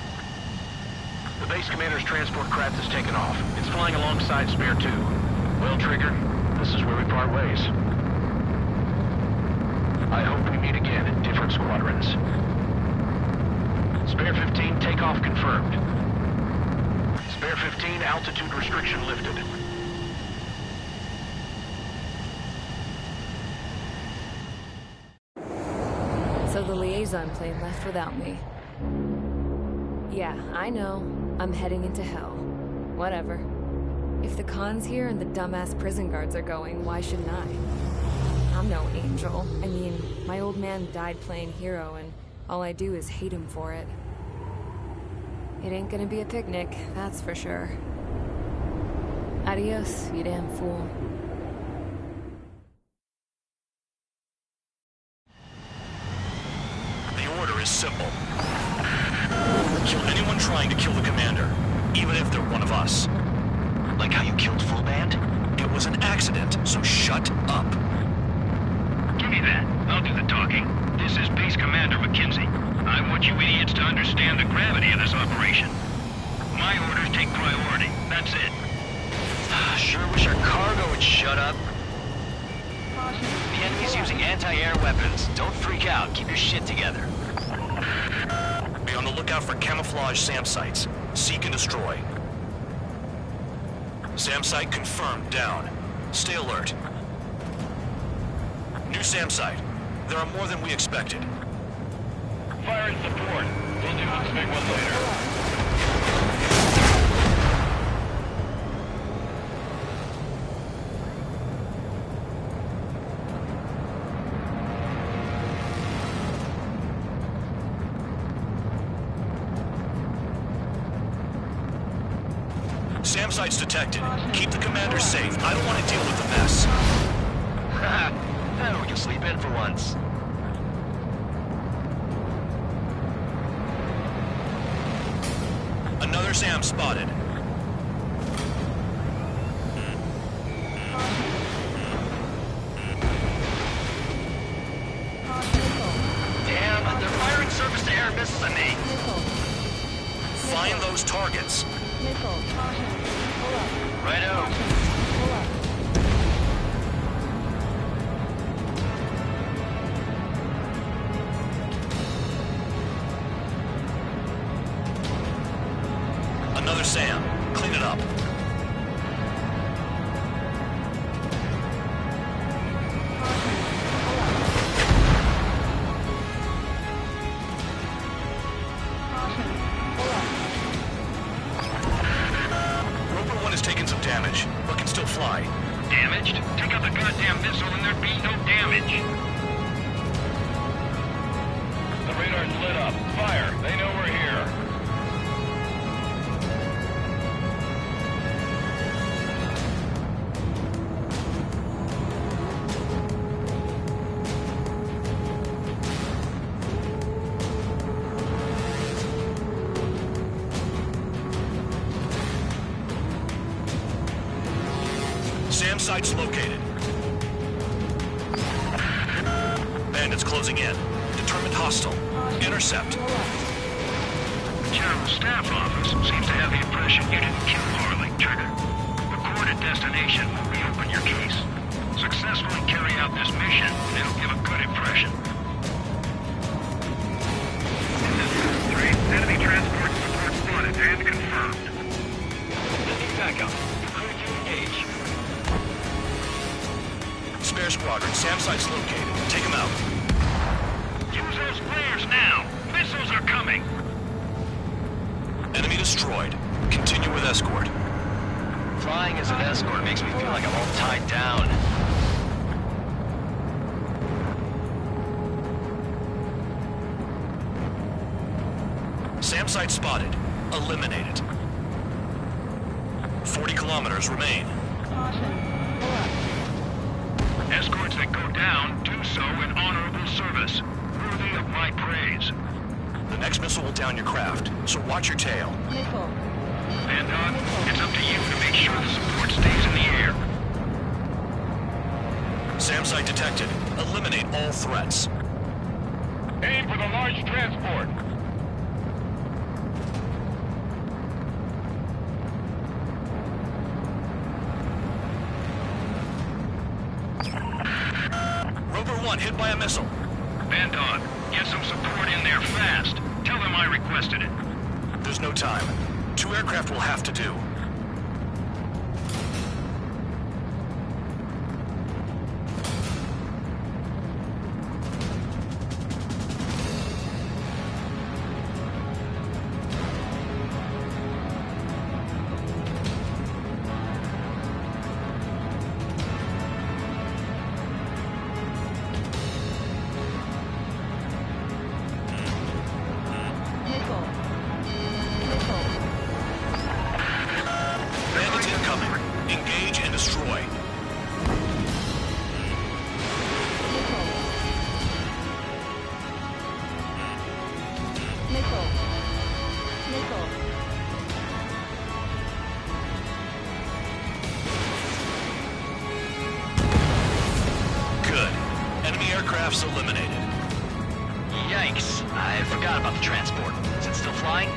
The base commander's transport craft has taken off. It's flying alongside Spare 2. Well, Trigger, this is where we part ways. I hope we meet again in different squadrons. Spare 15, takeoff confirmed. Spare 15, altitude restriction lifted. So the liaison plane left without me. Yeah, I know. I'm heading into hell. Whatever. If the Khan's here and the dumbass prison guards are going, why shouldn't I? I'm no angel. I mean, my old man died playing hero, and all I do is hate him for it. It ain't gonna be a picnic, that's for sure. Adios, you damn fool. The order is simple. Kill anyone trying to kill the commander, even if they're one of us. Like how you killed Full Band? It was an accident, so shut up. Give me that. I'll do the talking. This is Base Commander McKenzie. I want you idiots to understand the gravity of this operation. My orders take priority. That's it. Sure wish our cargo would shut up. The enemy's using anti-air weapons. Don't freak out. Keep your shit together. Be on the lookout for camouflage SAM sites. Seek and destroy. SAM site confirmed, down. Stay alert. New SAM site. There are more than we expected. Fire and support. We'll do this big one later. SAM site's detected. Keep the commander safe. I don't want to deal with the mess. We can sleep in for once. Another SAM spotted. Damn, they're firing surface-to-air missiles at me. Find those targets. Righto. Another SAM. Clean it up. Roper 1 has taken some damage, but can still fly. Damaged? Take out the goddamn missile and there'd be no damage. The radar's lit up. Fire. They know we're here. SAM site's located. Bandits closing in. Determined hostile. Intercept. General Staff Office seems to have the impression you didn't kill Harley, Trigger. Report at destination will reopen your case. Successfully carry out this mission, and it'll give a good impression. 3, enemy transport support spotted and confirmed. Sending backup. Clear to engage. Spare squadron. SAM site's located. Take them out. Use those flares now! Missiles are coming! Enemy destroyed. Continue with escort. Flying as an escort makes me feel like I'm all tied down. SAM site spotted. Eliminate it. 40 kilometers remain. Escorts that go down do so in honorable service, worthy of my praise. The next missile will down your craft, so watch your tail. Nickel. Bandon, it's up to you to make sure the support stays in the air. SAM site detected. Eliminate all threats. Aim for the large transport. Rover 1 hit by a missile. Bandon, get some support in there fast. Tell them I requested it. There's no time. 2 aircraft will have to do. Nickel. Nickel. Bandits incoming. Engage and destroy. Nickel. Nickel. Nickel. Good. Enemy aircrafts eliminated. Yikes. I forgot about the transport. Is it still flying?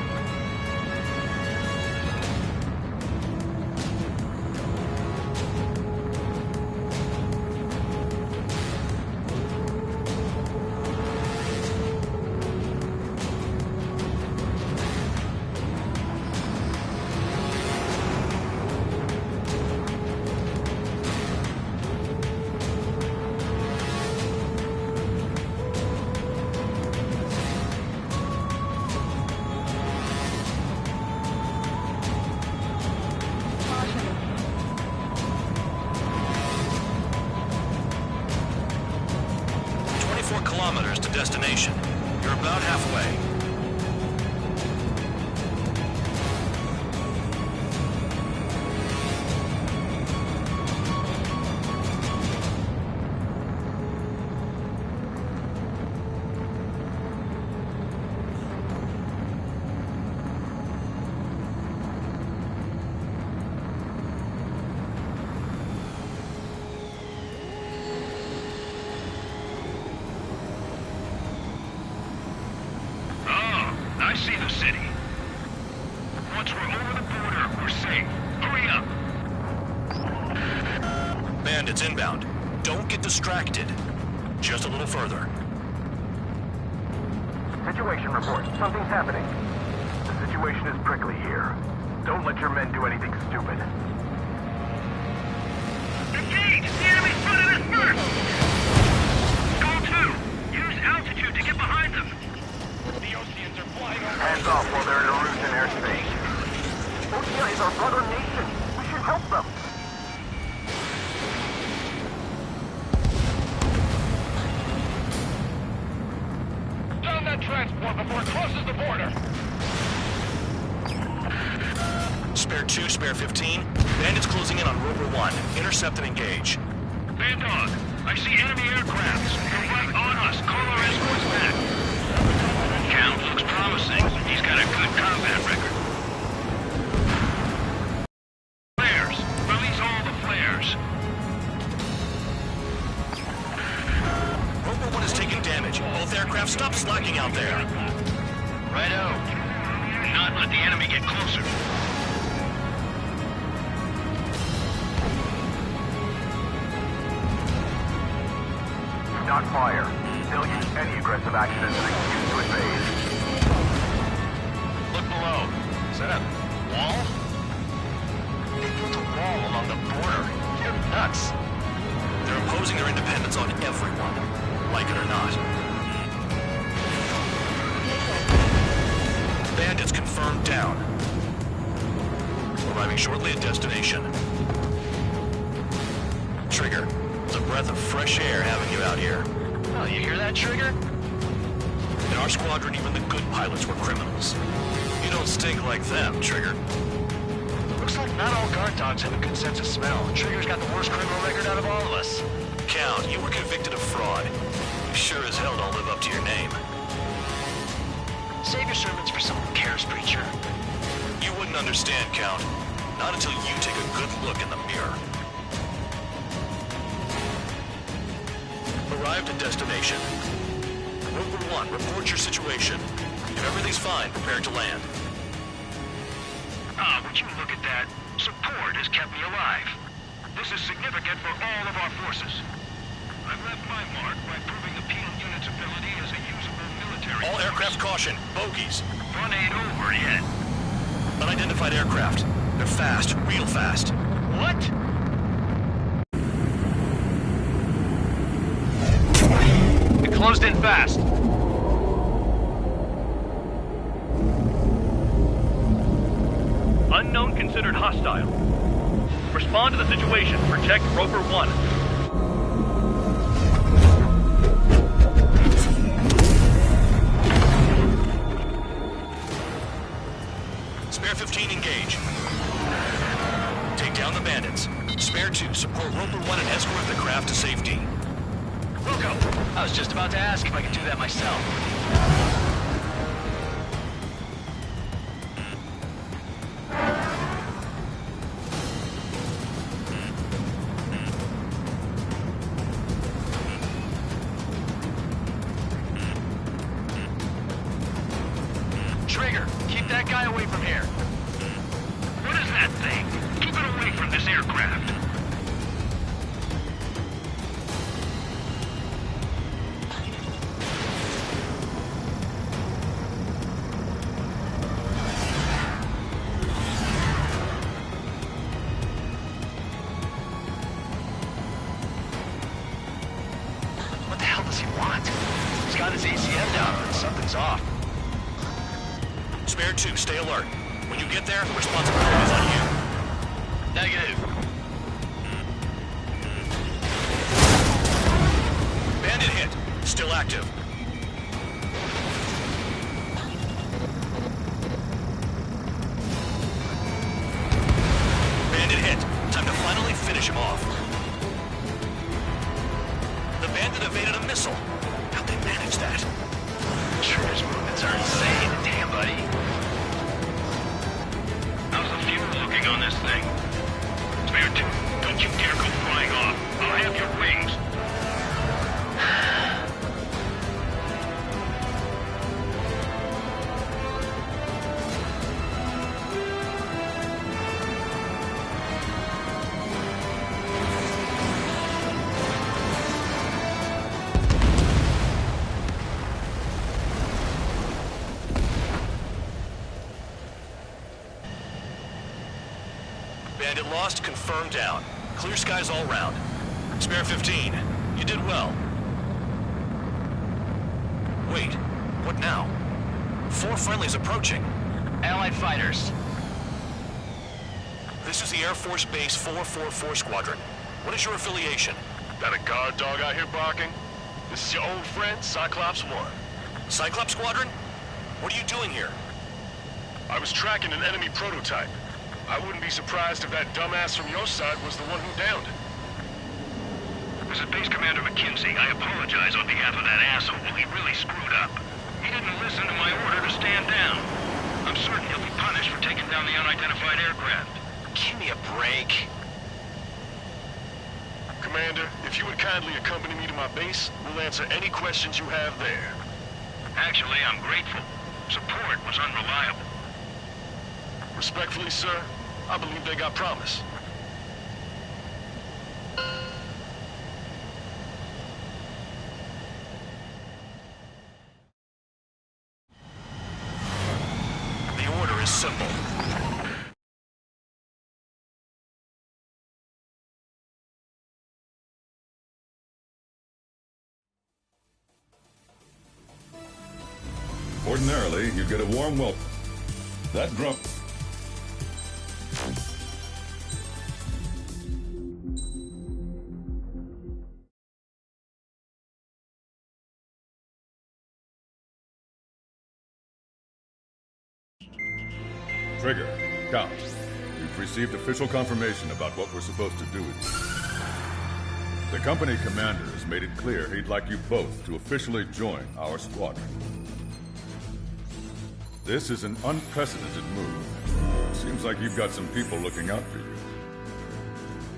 Caution. 24 kilometers to destination. You're about halfway. I see the city. Once we're over the border, we're safe. Hurry up. Bandits inbound. Don't get distracted. Just a little further. Situation report. Something's happening. The situation is prickly here. Don't let your men do anything stupid. Engage! The enemy's front of us first! Goal 2. Use altitude to get behind them. The Oceans are flying over. Hands off while they're in Erusian airspace. Oceania is our brother nation. We should help them. Down that transport before it crosses the border. Spare 2, spare 15. Bandits closing in on Rover 1. Intercept and engage. Bandog, I see enemy aircrafts. They're right on us. Call our escorts back. Count looks promising. He's got a good combat record. Flares. Release all the flares. Rover 1 is taking damage. Both aircraft stop slacking out there. Righto. Do not let the enemy get closer. Do not fire. They'll use any aggressive action as an excuse to invade. Look below. Is that a wall? They built a wall along the border. You're nuts. They're imposing their independence on everyone, like it or not. Bandits confirmed down. Arriving shortly at destination. Trigger, it's a breath of fresh air having you out here. Oh, you hear that, Trigger? In our squadron, even the good pilots were criminals. You don't stink like them, Trigger. Looks like not all guard dogs have a good sense of smell. Trigger's got the worst criminal record out of all of us. Count, you were convicted of fraud. You sure as hell don't live up to your name. Save your sermons for someone who cares, preacher. You wouldn't understand, Count. Not until you take a good look in the mirror. Arrived at destination. Roper 1, report your situation. If everything's fine, prepare to land. Would you look at that? Support has kept me alive. This is significant for all of our forces. I've left my mark by proving the penal unit's ability as a usable military All force. aircraft caution. Bogies. Run ain't over yet. Unidentified aircraft. They're fast. Real fast. What? It closed in fast. Unknown considered hostile. Respond to the situation. Protect Roper 1. Spare 15, engage. Take down the bandits. Spare 2, support Roper 1 and escort the craft to safety. Wilco, I was just about to ask if I could do that myself. Trigger, keep that guy away from here. What is that thing? Keep it away from this aircraft. What the hell does he want? He's got his AC7 down, but something's off. Spare 2, stay alert. When you get there, the responsibility is on you. Negative. Bandit hit. Still active. Bandit hit. Time to finally finish him off. The bandit evaded a missile. How'd they manage that? Trigger's movements are insane. Damn, buddy. How's the fuel looking on this thing? Spare 2, don't you dare go flying off. I'll have your wings. Bandit lost, confirmed down. Clear skies all round. Spare 15. You did well. Wait, what now? 4 friendlies approaching. Allied fighters. This is the Air Force Base 444 Squadron. What is your affiliation? That a guard dog out here barking? This is your old friend, Cyclops 1. Cyclops Squadron? What are you doing here? I was tracking an enemy prototype. I wouldn't be surprised if that dumbass from your side was the one who downed it. This is Base Commander McKenzie. I apologize on behalf of that asshole. He really screwed up. He didn't listen to my order to stand down. I'm certain he'll be punished for taking down the unidentified aircraft. Give me a break. Commander, if you would kindly accompany me to my base, we'll answer any questions you have there. Actually, I'm grateful. Support was unreliable. Respectfully, sir, I believe they got promise. The order is simple. Ordinarily, you'd get a warm welcome. That grump... Trigger, Count. You We've received official confirmation about what we're supposed to do with you. The company commander has made it clear he'd like you both to officially join our squadron. This is an unprecedented move. Seems like you've got some people looking out for you.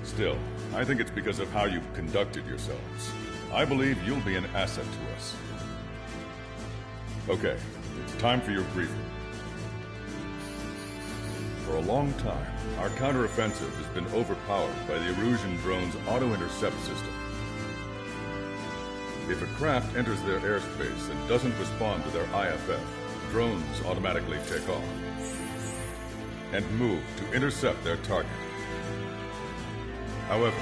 Still, I think it's because of how you've conducted yourselves. I believe you'll be an asset to us. Okay, it's time for your briefing. For a long time, our counteroffensive has been overpowered by the Erusian drone's auto-intercept system. If a craft enters their airspace and doesn't respond to their IFF, drones automatically take off and move to intercept their target. However,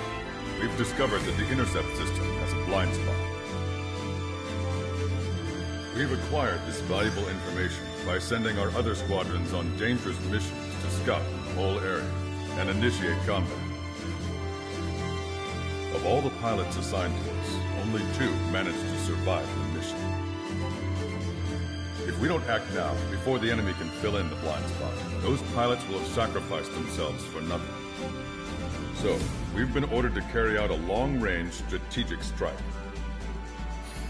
we've discovered that the intercept system has a blind spot. We've acquired this valuable information by sending our other squadrons on dangerous missions to scout the whole area and initiate combat. Of all the pilots assigned to us, only 2 managed to survive the mission. If we don't act now, before the enemy can fill in the blind spot, those pilots will have sacrificed themselves for nothing. So, we've been ordered to carry out a long-range strategic strike.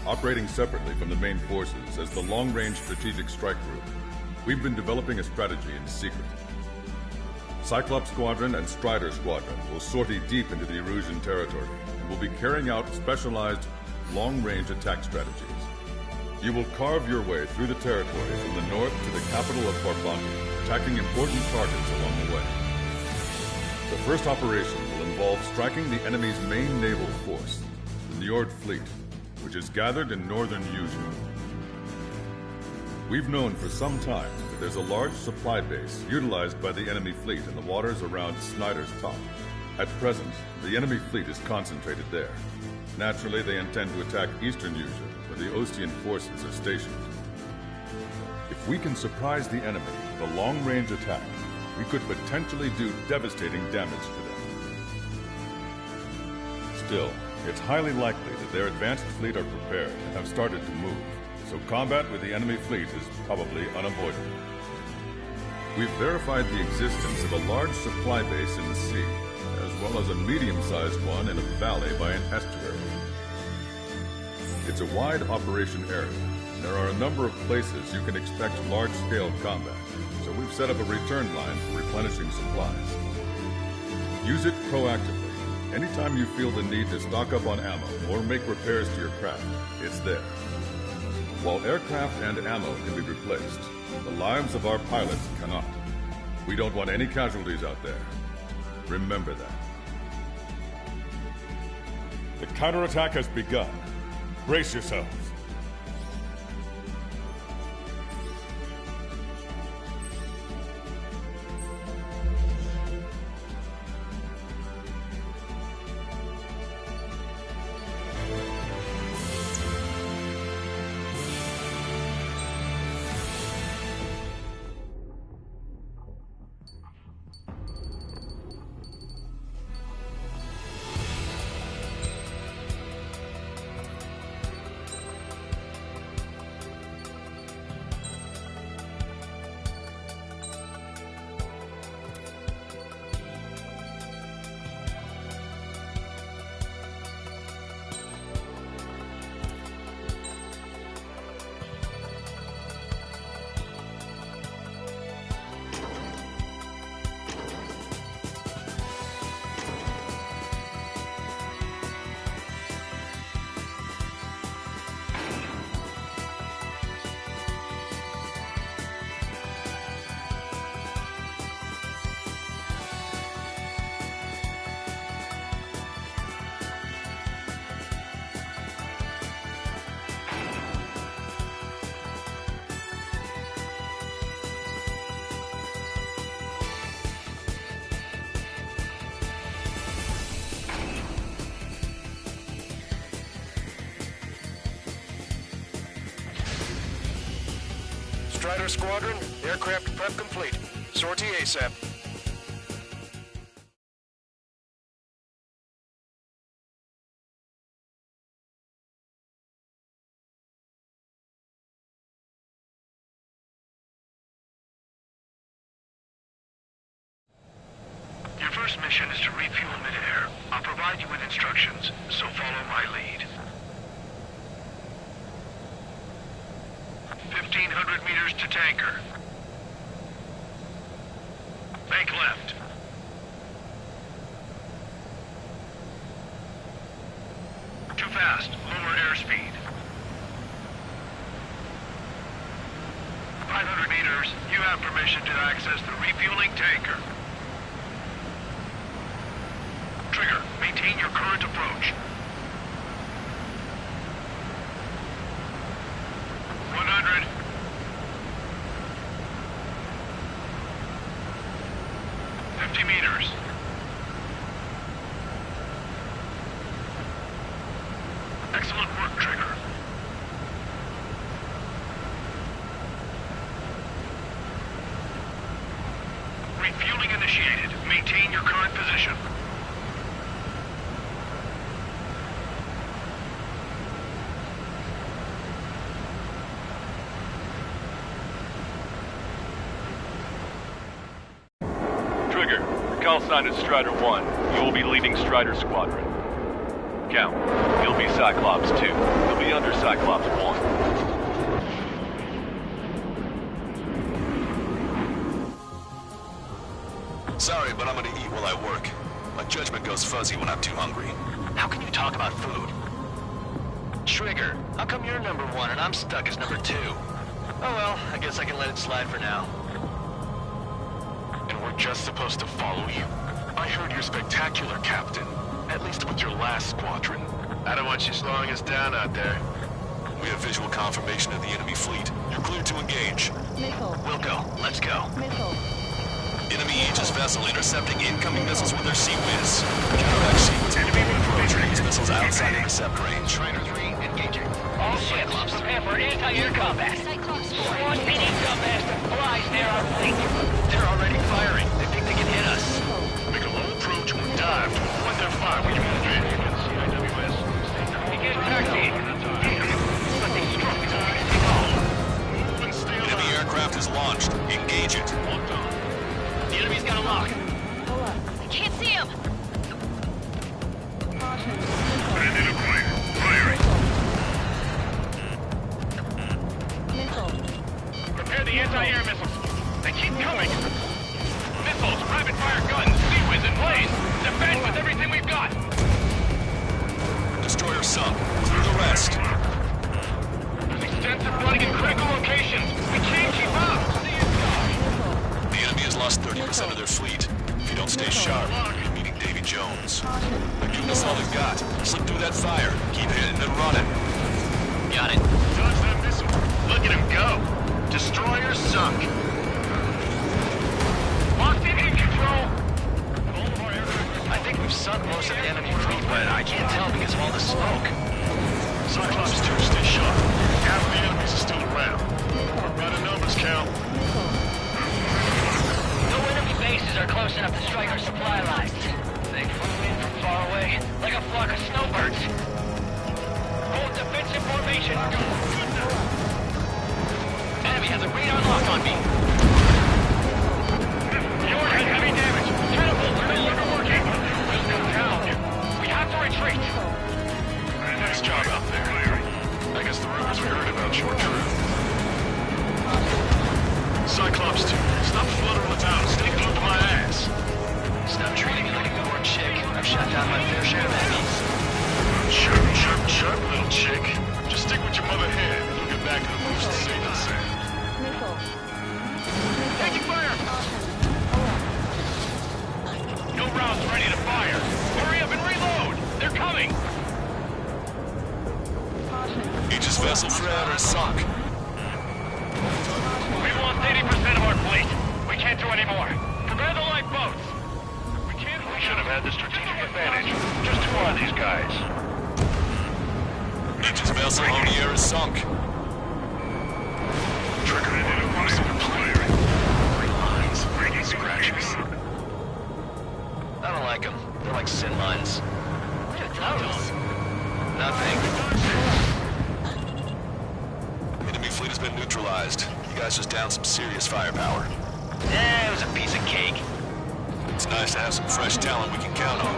Operating separately from the main forces as the Long-Range Strategic Strike Group, we've been developing a strategy in secret. Cyclops Squadron and Strider Squadron will sortie deep into the Erusian territory and will be carrying out specialized long-range attack strategies. You will carve your way through the territory from the north to the capital of Farbanti, attacking important targets along the way. The first operation will involve striking the enemy's main naval force, the Njord Fleet, which is gathered in northern Eugene. We've known for some time that there's a large supply base utilized by the enemy fleet in the waters around Snyder's Top. At present, the enemy fleet is concentrated there. Naturally, they intend to attack eastern Eugene, where the Ostian forces are stationed. If we can surprise the enemy with a long-range attack, we could potentially do devastating damage to them. Still, it's highly likely that their advanced fleet are prepared and have started to move, so combat with the enemy fleet is probably unavoidable. We've verified the existence of a large supply base in the sea, as well as a medium-sized one in a valley by an estuary. It's a wide operation area, and there are a number of places you can expect large-scale combat, so we've set up a return line for replenishing supplies. Use it proactively. Anytime you feel the need to stock up on ammo or make repairs to your craft, it's there. While aircraft and ammo can be replaced, the lives of our pilots cannot. We don't want any casualties out there. Remember that. The counterattack has begun. Brace yourselves. Strider Squadron, aircraft prep complete. Sortie ASAP. first mission is to refuel midair. I'll provide you with instructions, so follow my lead. 1,500 meters to tanker. Bank left. Too fast. Lower airspeed. 500 meters. You have permission to access the refueling tanker. Trigger, maintain your current approach. 100. 50 meters. Excellent work, Trigger. Refueling initiated. Maintain your current position. Trigger, your call sign is Strider 1. You will be leading Strider Squadron. Count, you'll be Cyclops 2. You'll be under Cyclops 1. Sorry, but I'm gonna eat while I work. My judgment goes fuzzy when I'm too hungry. How can you talk about food? Trigger, how come you're number 1 and I'm stuck as number 2? Oh well, I guess I can let it slide for now. And we're just supposed to follow you? I heard you're spectacular, Captain. At least with your last squadron. I don't want you slowing us down out there. We have visual confirmation of the enemy fleet. You're clear to engage. Missile. We'll go. Let's go. Missile. Enemy Aegis vessel intercepting incoming missiles with their Sea-Whiz. Counteract sequence approaching these missiles outside intercept range. Strider 3, engaging. All ships, prepare for anti-air combat. Squad PD submaster flies near our fleet. They're already firing. They think they can hit us. Make a low approach or dive to avoid their fire when you move in. Begin taxiing. But they struck. Move and stay alive. Enemy aircraft is launched. Engage it. The enemy's got a lock. Pull up. I can't see him. Caution. Bandit acquired. Firing. Missile. Prepare the anti-air missiles. They keep coming. Missiles, rapid-fire guns, Sea-Whiz and planes. Defend with everything we've got. Destroyer sunk. Clear the rest. There's extensive flooding in critical locations. We can't keep up. The enemy has lost 30% of their fleet. If you don't stay sharp, you're meeting Davy Jones. They're giving us all they've got. Slip through that fire. Keep hitting and running. Got it. Dodge that missile. Look at him go. Destroyer sunk. Locked in control. I think we've sunk most of the enemy fleet, but I can't tell because of all the smoke. Cyclops 2, stay sharp. Half the enemies are still around. Run the numbers, Cal. No enemy bases are close enough to strike our supply lines. They flew in from far away, like a flock of snowbirds. Hold defensive formation. Enemy has a radar lock on me. Yours has heavy damage. Catapults are no longer working. We'll come down. We have to retreat. Nice job out there. I guess the rumors we heard about you were true. Cyclops 2, stop fluttering about. Stay glued to my ass. Stop treating me like a newborn chick. I've shot down my fair share of enemies. Chirp, chirp, chirp, little chick. Just stick with your mother head and you'll get back to the boost safe and sound. Missile. Taking fire. No rounds ready to fire. Hurry up and reload. They're coming. Aegis vessel forever is sunk. We've lost 80% of our fleet. We can't do any more. Prepare the lifeboats. We should have had the strategic advantage. Just who are these guys? Aegis vessel on the air is sunk. Trigger it in a missile firing. Great lines. Breaking scratches. I don't like them. They're like sin lines. What are those? Nothing. Enemy fleet has been neutralized. You guys just downed some serious firepower. Yeah, it was a piece of cake. It's nice to have some fresh talent we can count on.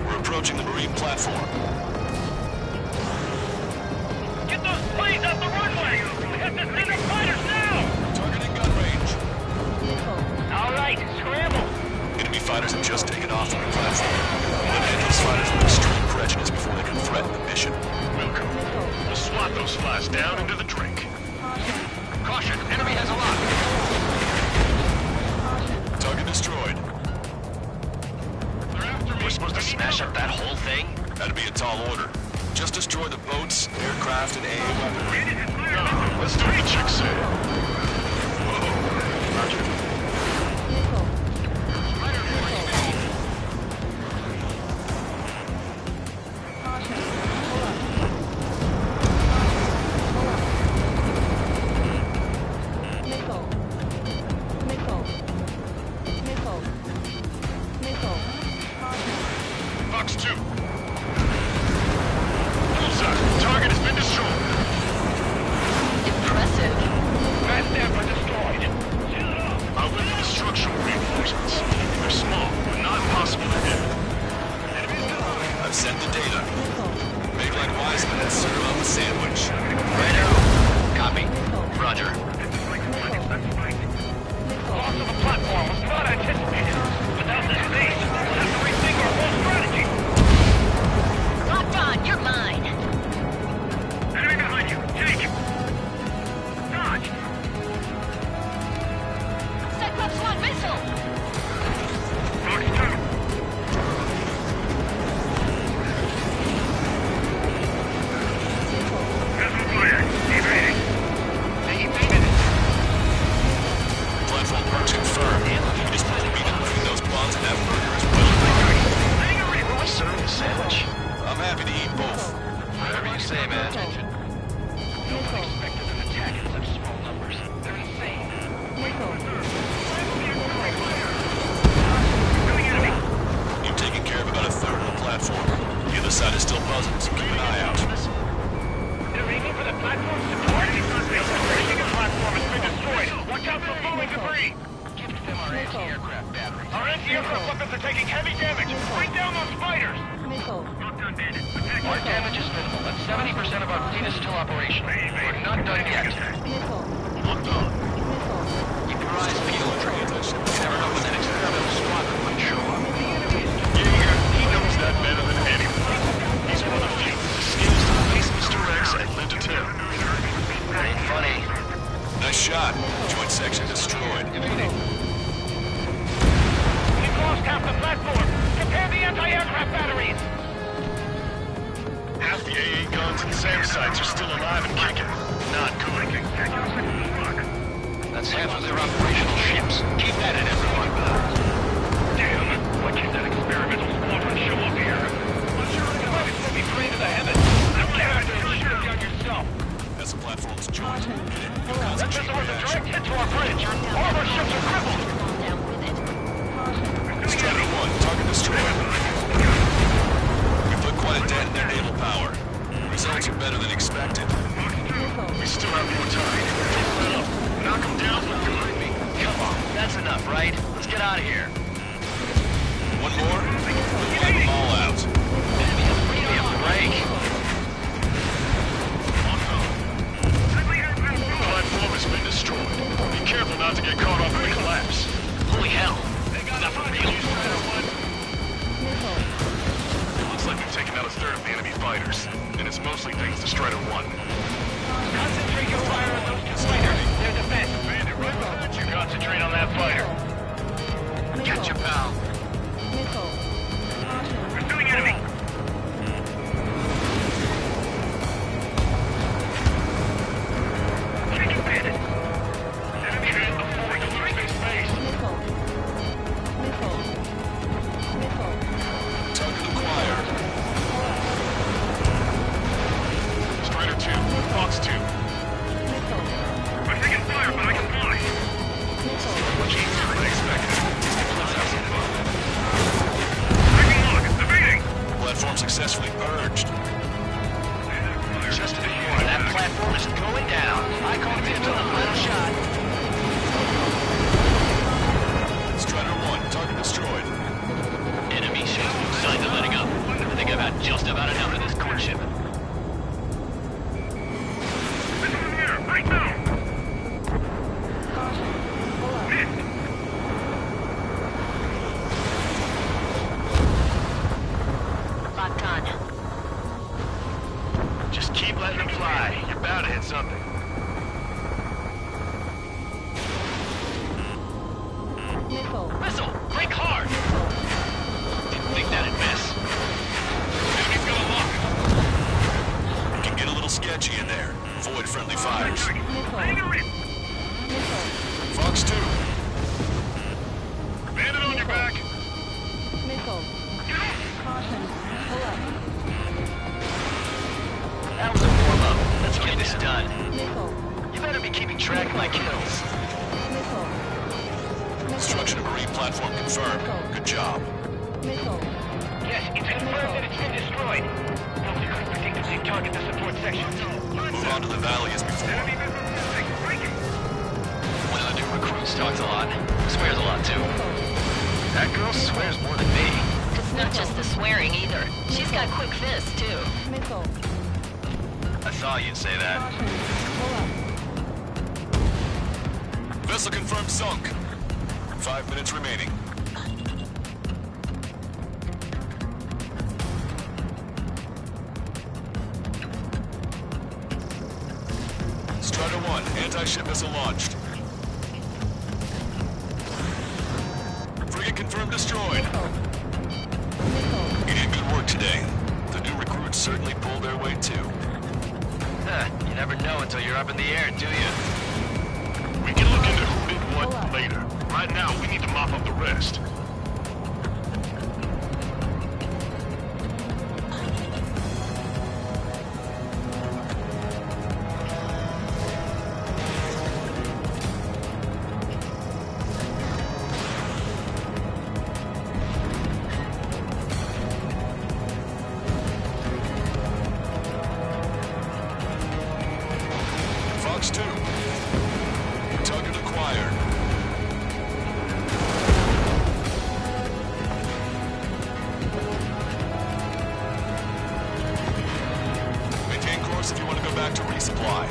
We're approaching the marine platform. Get those planes out the runway! We have to send our fighters now! Targeting gun range. All right, scramble! Enemy fighters have just taken off from the platform. Eliminate those fighters with extreme prejudice before they can threaten the mission. Welcome. We'll swat those flies down into the drink. Caution, enemy has a lock. Target destroyed. We're supposed to smash up that whole thing? That'd be a tall order. Just destroy the boats, aircraft, and AA weaponry. No, let's do what the chick said. Whoa. Roger. Fox 2. Bullseye. Target has been destroyed. Impressive. Fast damper destroyed. I'll wait for the structural reinforcements. They're small, but not impossible to hit. I've sent the data. Make like Wiseman and serve up a sandwich. Righto. Copy. Roger. Loss of the platform was not anticipated. Without this base, we'll have to rethink our whole strategy. Locked on, you're mine. Enemy behind you. Take. Dodge. Cyclops 1 missile. Fox 2. Missile fire. Evading. They evaded it. Platform approaching firm. You're supposed to beat in between those bombs and have murderers running. Will we serve the sandwich? I'm happy to eat both. Whatever you say, man. No one expected an attack in such small numbers. They're insane. You've taken care of about a third of the platform. The other side is still puzzled, so keep an eye out. They're aiming for the platform support. The platform has been destroyed. Watch out for falling debris. Give them our anti-aircraft batteries. Our anti-aircraft weapons are taking heavy damage. Bring down those fighters. Our damage is minimal, but 70% of our fleet is still operational. We're not done yet. Locked on. Keep your eyes peeled. You never know when that experimental squadron might show up. Jaeger, he knows that better than anyone. He's one of the few with the skills to face Mr. X and live to tell. Ain't funny. Nice shot. Joint section destroyed. We've lost half the platform. Prepare the anti-aircraft batteries. Half the AA guns and SAM sites are still alive and kicking. Not good. That's half of their operational ships. Keep that in, everyone. Damn! Why can't that experimental squadron show up here? I'm sure you might have me pray to the heavens. I don't have to shoot them down yourself. That's the platform's joint. That missile was a direct hit to our bridge. All of our ships are crippled. Down with it. Strider 1, target destroyed. We put quite a dent in their naval power. Results are better than expected. We still have more time. Knock them down with good. Come on, that's enough, right? Let's get out of here. One more? We'll wipe them all out. Give me a break. The platform has been destroyed. Be careful not to get caught up in the collapse. Holy hell. Not for real. Looks like we've taken out a third of the enemy fighters, and it's mostly thanks to Strider 1. Concentrate your fire on those two fighters. They're defense. Bandit right behind you. Concentrate on that fighter. Catch you, pal. Pursuing enemy. something. Missile. Missile! Brake hard! Didn't think that'd miss. Enemy's got a lock. It can get a little sketchy in there. Avoid friendly fires. Fox 2. Bandit on your back. Missile. Caution. Pull up. That was a warm-up. Let's get this done. Missile. You better be keeping track of my kills. Missile. Construction of marine platform confirmed. Good job. Missile. Yes, it's confirmed that it's been destroyed. Delta couldn't predict the big target to support section. Move on to the valley as before. One of the new recruits talks a lot. Swears a lot, too. That girl swears more than me. It's not just the swearing either. She's got quick fists, too. Missile. I thought you'd say that. Caution. Pull up. Vessel confirmed sunk. 5 minutes remaining. Strider 1, anti-ship missile launched. Frigate confirmed destroyed. You did good work today. The new recruits certainly pulled their weight too. You never know until you're up in the air, do you? We can look into who did what later. Right now, we need to mop up the rest. Fox 2. Target acquired. Maintain course if you want to go back to resupply.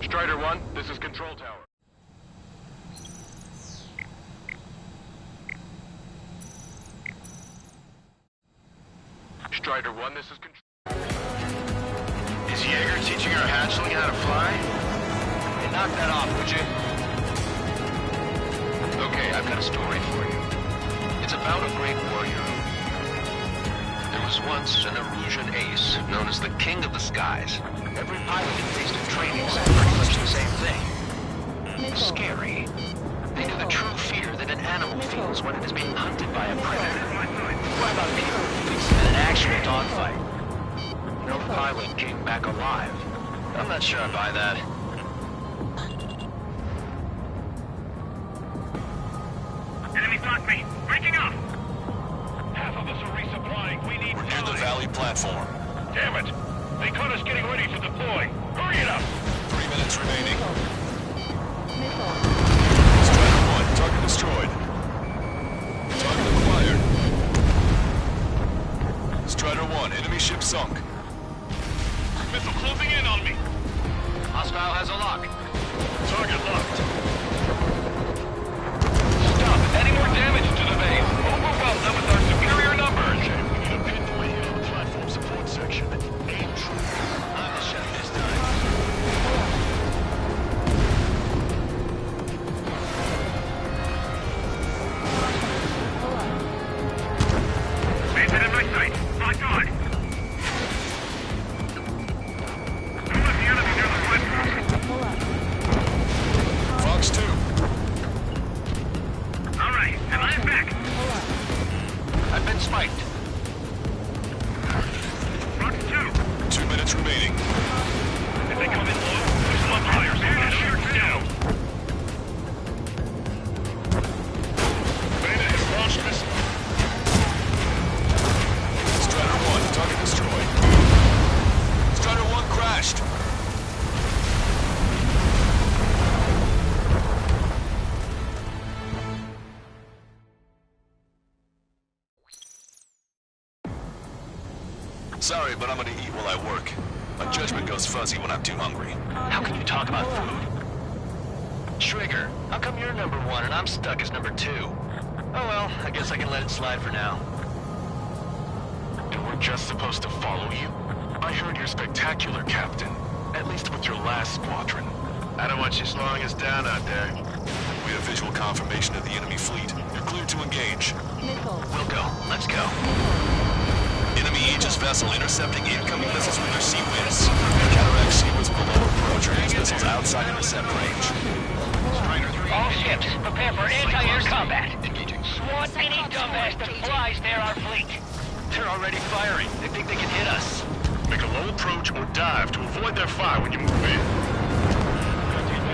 Strider 1, this is Control Tower. Strider 1, this is Control. Is Jaeger teaching our hatchling how to fly? Hey, knock that off, would you? Okay, I've got a story for you. It's about a great warrior. There was once an Erusian ace known as the King of the Skies. Every pilot in basic training said pretty much the same thing. Scary. They knew the true fear that an animal feels when it is being hunted by a predator. What about people facing an actual dogfight? No pilot came back alive. I'm not sure I buy that. Enemy spot me. Breaking up. Half of us are resupplying. We need We're near the valley platform. Damn it. They caught us getting ready to deploy. Hurry it up. 3 minutes remaining. Missile. Strider 1, target destroyed. Target acquired. Strider 1, enemy ship sunk. Missile closing in on me. Hostile has a lock. Target locked. Stop. Any more damage to the base. Overwhelm them with our superior numbers. We need to pin the way in on the platform support section. Aim true. I'm the chef this time. Pull up. Bandit in my sight. Locked on. Don't let the enemy near the platform. Pull up. Fox 2. All right. And I'm back. Pull up. I've been spiked. Fox 2. 2 minutes remaining. If they come in low, push them up higher. Bandit shoots down. Bandit has launched missile. Strider 1, target destroyed. Strider 1 crashed. Sorry, but I'm gonna eat while I work. My judgment goes fuzzy when I'm too hungry. How can you talk about food? Trigger, how come you're number 1 and I'm stuck as number 2? Oh well, I guess I can let it slide for now. Do we're just supposed to follow you? I heard you're spectacular, Captain. At least with your last squadron. I don't want you slowing us down out there. We have visual confirmation of the enemy fleet. You're cleared to engage. Missiles. We'll go. Let's go. Enemy Aegis vessel intercepting incoming missiles with their sea winds. Counteract seawards below approach or use missiles outside intercept range. All ships, prepare for anti-air combat. Swat any dumbass that flies near our fleet. They're already firing. They think they can hit us. Make a low approach or dive to avoid their fire when you move in.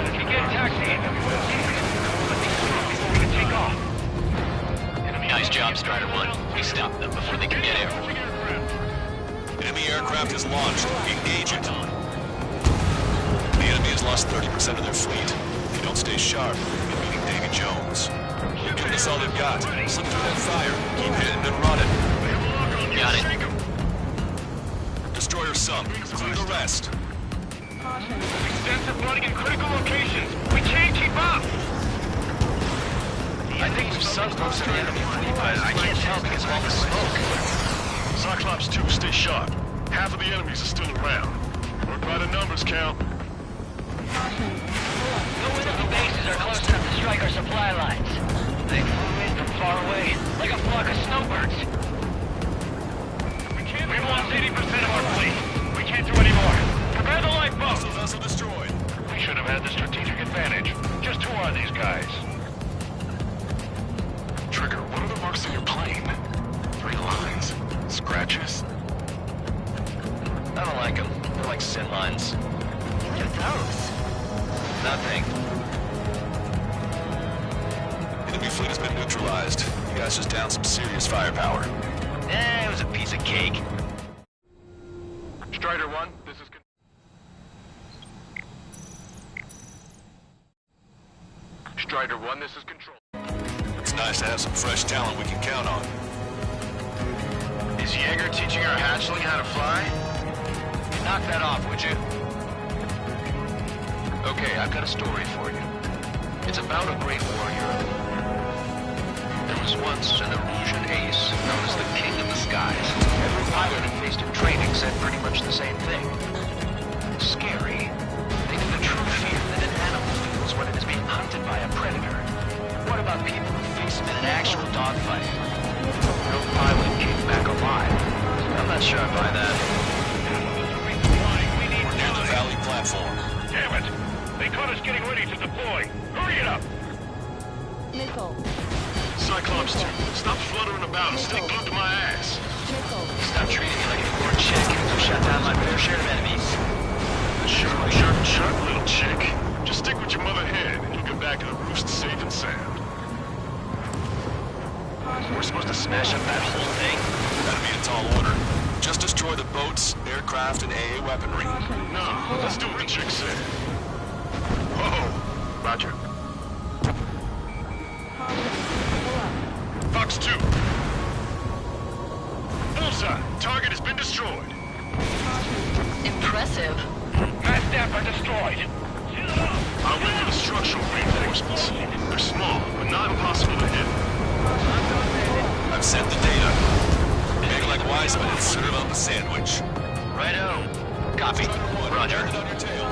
If you get a taxi, let me stop before we can take off. Nice job, Strider 1. We stopped them before they can get here. Enemy aircraft is launched. Engage it. The enemy has lost 30% of their fleet. If you don't stay sharp, you're meeting Davy Jones. Give us all they've got. Slip through that fire. Keep hitting and running. Got it. Destroyer sunk. Clear the rest. Extensive flooding in critical locations. We can't keep up. I think we've sunk most of the enemy fleet, but I can't tell because of all the smoke. Cyclops 2, stay sharp. Half of the enemies are still around. Work by the numbers, Count. No enemy bases are close enough to strike our supply lines. They flew in from far away, like a flock of snowbirds. We've lost 80% of our fleet. We can't do any more. Prepare the lifeboat. Vessel destroyed. We should have had the strategic advantage. Just who are these guys? Trigger, what are the marks on your plane? 3 lines. Scratches? I don't like them. They're like sin lines. What are those? Nothing. Enemy fleet has been neutralized. You guys just downed some serious firepower. It was a piece of cake. Strider 1, this is... Strider 1, this is Control. It's nice to have some fresh talent we can count on. Is Jaeger teaching our hatchling how to fly? Knock that off, would you? Okay, I've got a story for you. It's about a great warrior. There was once an Erusian ace known as the King of the Skies. Every pilot who faced in training said pretty much the same thing. Scary. They knew the true fear that an animal feels when it is being hunted by a predator. What about people who face him in an actual dogfight? No pilot came back alive. I'm not sure I buy that. We're near the valley platform. Damn it! They caught us getting ready to deploy. Hurry it up! Missile. Cyclops 2, stop fluttering about and stay glued to my ass. Missile. Stop treating me like a poor chick. I've shut down my fair share of enemies. Sharp, little chick. Just stick with your mother hen and you'll get back to the roost safe and sound. We're supposed to smash up that whole thing? That'd be a tall order. Just destroy the boats, aircraft, and AA weaponry. No, let's do what the chick said. Whoa, roger. Fox 2. Bullseye, target has been destroyed. Impressive. Mass Dapper destroyed. I went for the structural reinforcements. They're small, but not impossible to hit. I've sent the data. Make like Wiseman and serve up a sandwich. Righto. Copy. Roger. On your tail.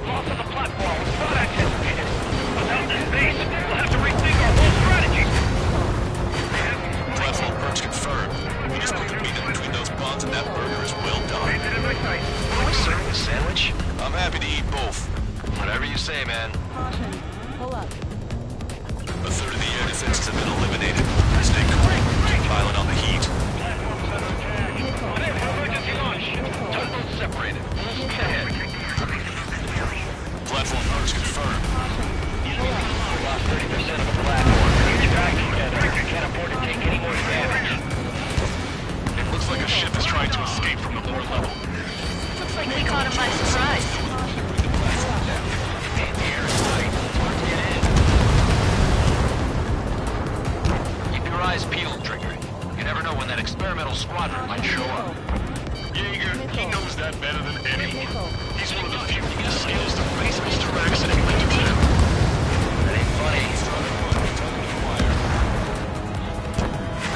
Loss of the platform was not anticipated. Without this base, we'll have to rethink our whole strategy. Platform perch confirmed. We just put the meat in between those buns and that burger is well done. Are we serving a sandwich? I'm happy to eat both. Whatever you say, man. Caution. Pull up. A third of the air defenses have been eliminated. Stay cool. Keep piling on the heat. Emergency launch. Tugboats separated. Ahead. Platform perch confirmed. We lost 30% of the platform. Huge vacuum together. Can't afford to take any more damage. It looks like a ship is trying to escape from the lower level. Looks like we caught him by surprise. Man, the air is tight. Get in. Keep your eyes peeled, Trigger. You never know when that experimental squadron might show up. Jaeger, he knows that better than anyone. He's one of the few with the skills to face Mr. X and Inventor 2. That ain't funny.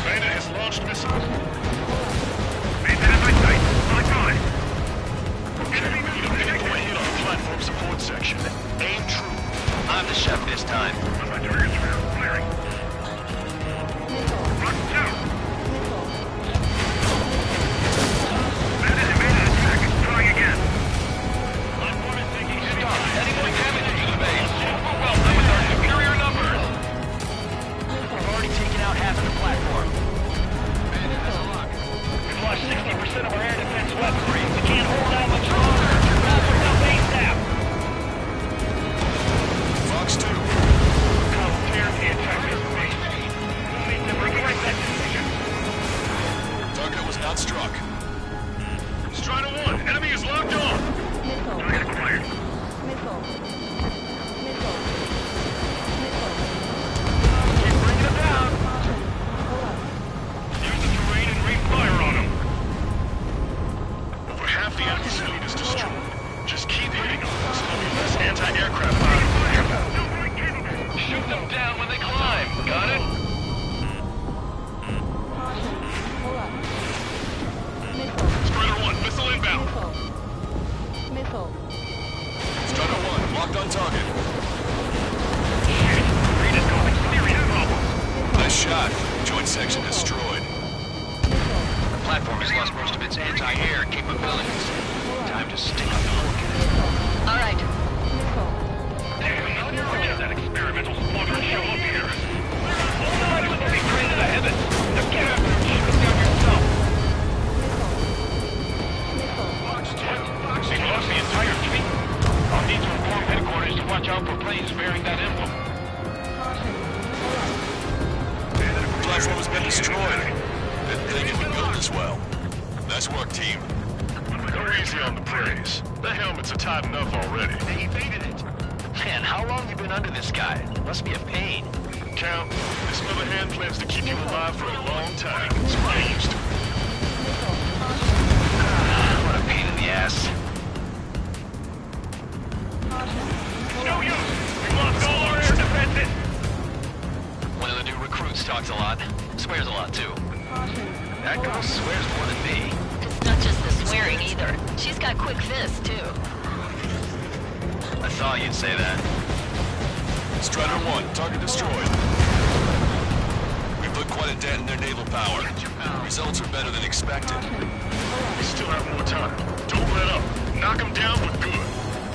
Bandit has launched Launched missile. Maintain my sight. Lock on. Enemy missile detected. Go ahead on the platform support section. Aim true. I'm the chef this time. On my target's round. Clearing. Rock 2. Bandit evaded attack. Trying again. Platform is taking heavy fire. Anyone damage to the base? Overwhelmed with our superior numbers. We've already taken out half of the platform. Bandit has a lock. We've lost 60% of our air defense weaponry. We can't hold out much longer. Wrap us up ASAP. Fox 2. Come tear the attack is base. We'll make them regret that decision. Target was not struck. Strider 1. Enemy is locked on. Missile. Target acquired. Missile. Missile. Missile. Keep bringing it down. Caution. Pull up. Use the terrain and rain fire on them. Over half the enemy's fleet is destroyed. Just keep hitting them. Slowing this anti-aircraft fire. Shoot them down when they climb. Got it? Caution. Pull up. Missile. Strider 1. Missile inbound. Missile. Missile. Strider 1, locked on target. Reed is causing serious problems. Nice shot. Joint section destroyed. Missile. The platform has lost most of its anti-air capabilities. Time to stick on the hook. Missile. All right. Missile. Damn, I'll never get that experimental squadron show up here. Hold on to the train to the heavens. Now get out there and shoot them down yourself. They've lost the entire fleet. I'll need to inform headquarters to watch out for planes bearing that emblem. Caution. The platform has been destroyed. Didn't think it would go this well. Nice work, team. Go easy on the praise. The helmets are tight enough already. They evaded it. Man, how long you been under this guy? Must be a pain. Count, this mother hand plans to keep you alive for a long time. So get used to it. What a pain in the ass. No use! We've lost all our air defenses! One of the new recruits talks a lot. Swears a lot, too. That girl swears more than me. It's not just the swearing either. She's got quick fists, too. I thought you'd say that. Strider 1, target destroyed. We put quite a dent in their naval power. Results are better than expected. We still have more time. Don't let up. Knock them down with good.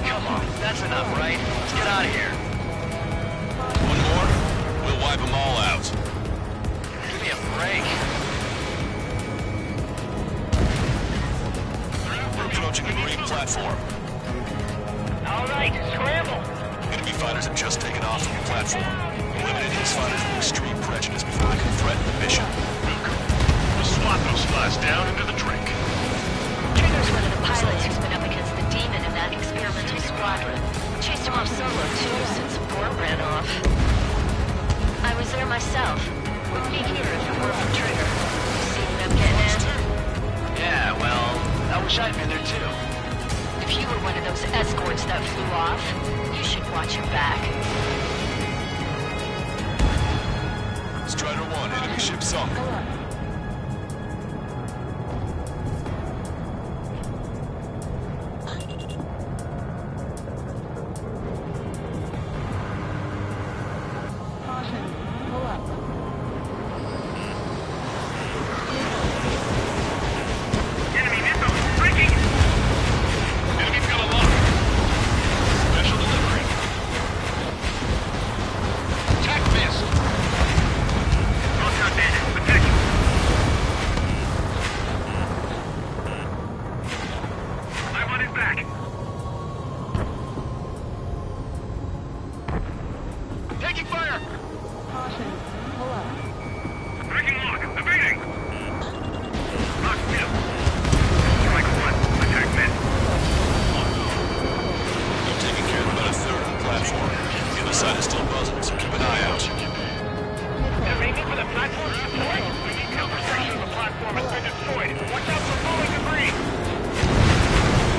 Come on, that's enough, right? Let's get out of here. One more, we'll wipe them all out. Give me a break. We're approaching the Marine platform. All right, scramble. Enemy fighters have just taken off from the platform. Eliminate his fighters with extreme prejudice before they can threaten the mission. We'll swat those flies down into the drink. Trigger's one of the pilots who's been up against the demon in that experimental squadron. Chased him off solo, too, since Borg ran off. I was there myself. Wouldn't be here if it weren't for Trigger. See what I'm getting at? Yeah, well, I wish I'd been there too. If you were one of those escorts that flew off, you should watch your back. Strider 1, enemy ship sunk. Enemy missile! Breaking! Enemy's got a lock. Special delivery. Attack missed. Lockout bandit. Attention. I want it back. Taking fire! Caution. Pull up. Breaking lock. Evading. Lock middle. Strike 1. Attack mid. They're taking care of about a third of the platform. The other side is still buzzing, so keep an eye out. They're aiming for the platform support. We need cover section of the platform has been destroyed. Watch out for falling debris.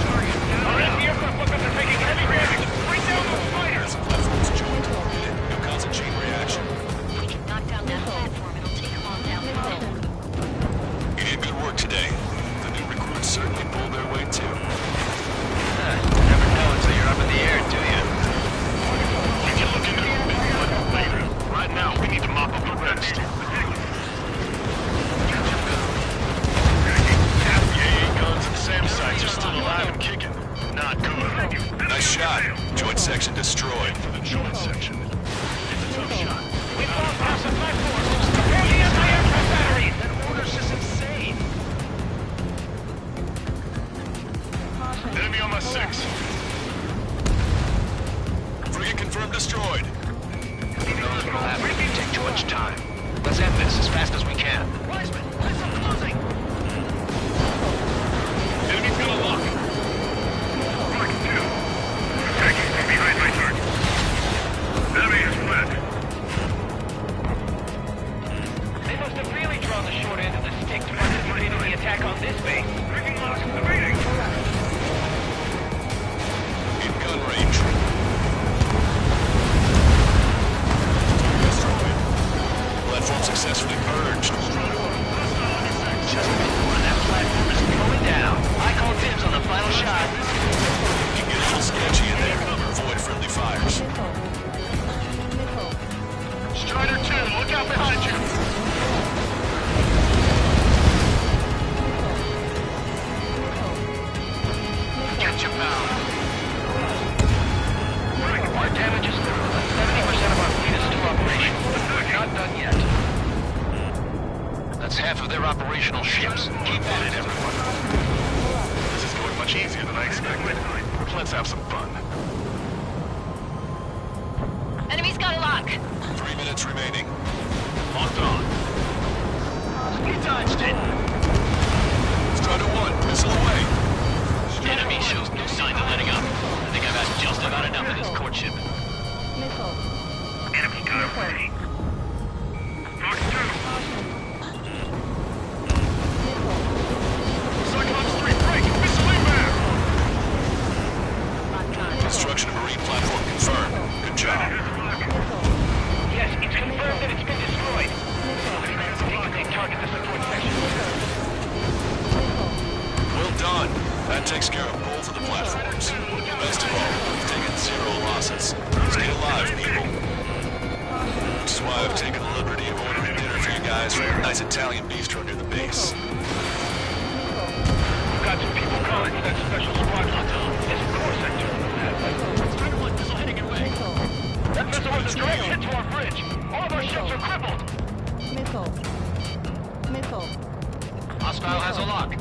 Target down. Alpha 6. Frigate confirmed destroyed. Who knows what'll happen if you take too much time. Let's end this as fast as we can. Wiseman, I'm closing! Enemy's got a lock. Mark 2. Attacking from behind my target. Enemy is fled. They must have really drawn the short end of the stick to participate in the attack on this base. Breaking lock. Evading. In gun range. Platform successfully purged. Just before that platform is going down. I call dibs on the final shot. Can get a little sketchy in there. Avoid friendly fires. Strider 2, look out behind you. Get your power. Our damage is thorough. 70% of our fleet is still operational. We're not done yet. That's half of their operational ships. Keep at it, everyone. This is going much easier than I expected. Let's have some fun. Enemy's got a lock. 3 minutes remaining. Locked on. You dodged it. Strider 1, missile away. Enemy shows no sign of letting up. I think I've had just about enough of this courtship. Missile. Enemy got away. Mark 2. Cyclops 3, break! Missile inbound! Construction of marine platform confirmed. Good job. Yes, it's confirmed that it's been destroyed. Take target to support section. Well done. That takes care of both of the platforms. Best of all, we've taken 0 losses. Stay alive, people. Which is why I've taken the liberty of ordering dinner for you guys from a nice Italian bistro near the base. We've got some people calling for that special squad on top. This core sector. Strider 1, missile heading your way. That missile was a direct hit to our bridge. All of our ships are crippled. Missile. Missile. Hostile has a lock.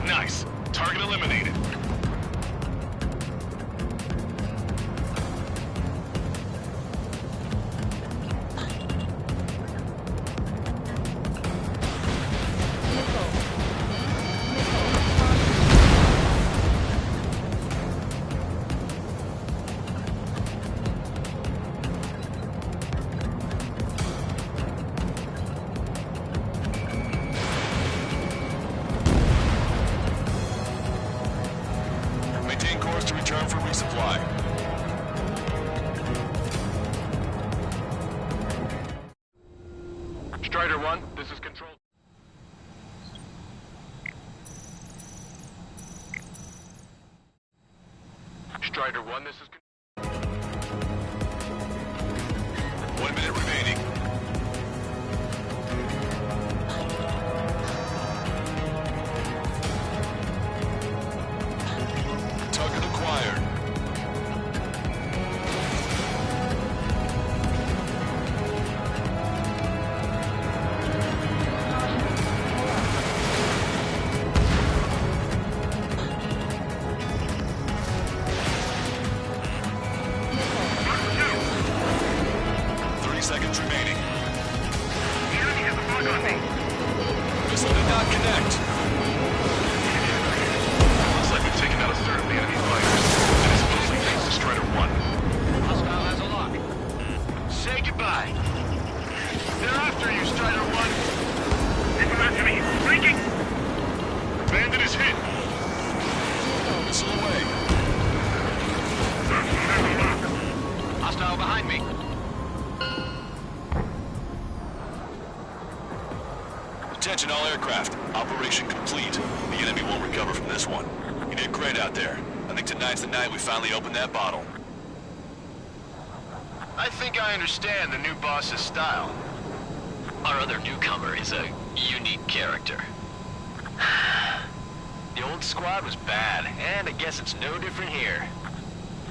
Nice. Target eliminated. Maintain course to return for resupply. Strider 1, this is control. Strider 1, this is 1 minute remaining. Target acquired. Seconds remaining. The enemy has a lock on me. Missile did not connect. Looks like we've taken out a third of the enemy fighters. And it's mostly thanks to Strider 1. Hostile has a lock. Say goodbye. They're after you, Strider 1. They come after me. Breaking. Bandit is hit. Missile away. Hostile behind me. Attention all aircraft. Operation complete. The enemy won't recover from this one. You did great out there. I think tonight's the night we finally open that bottle. I think I understand the new boss's style. Our other newcomer is a unique character. The old squad was bad, and I guess it's no different here.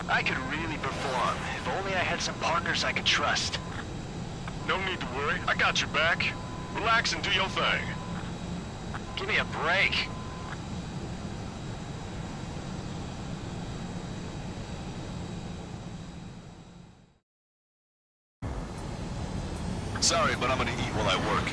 I could really perform, if only I had some partners I could trust. No need to worry. I got your back. Relax and do your thing. Give me a break. Sorry, but I'm gonna eat while I work.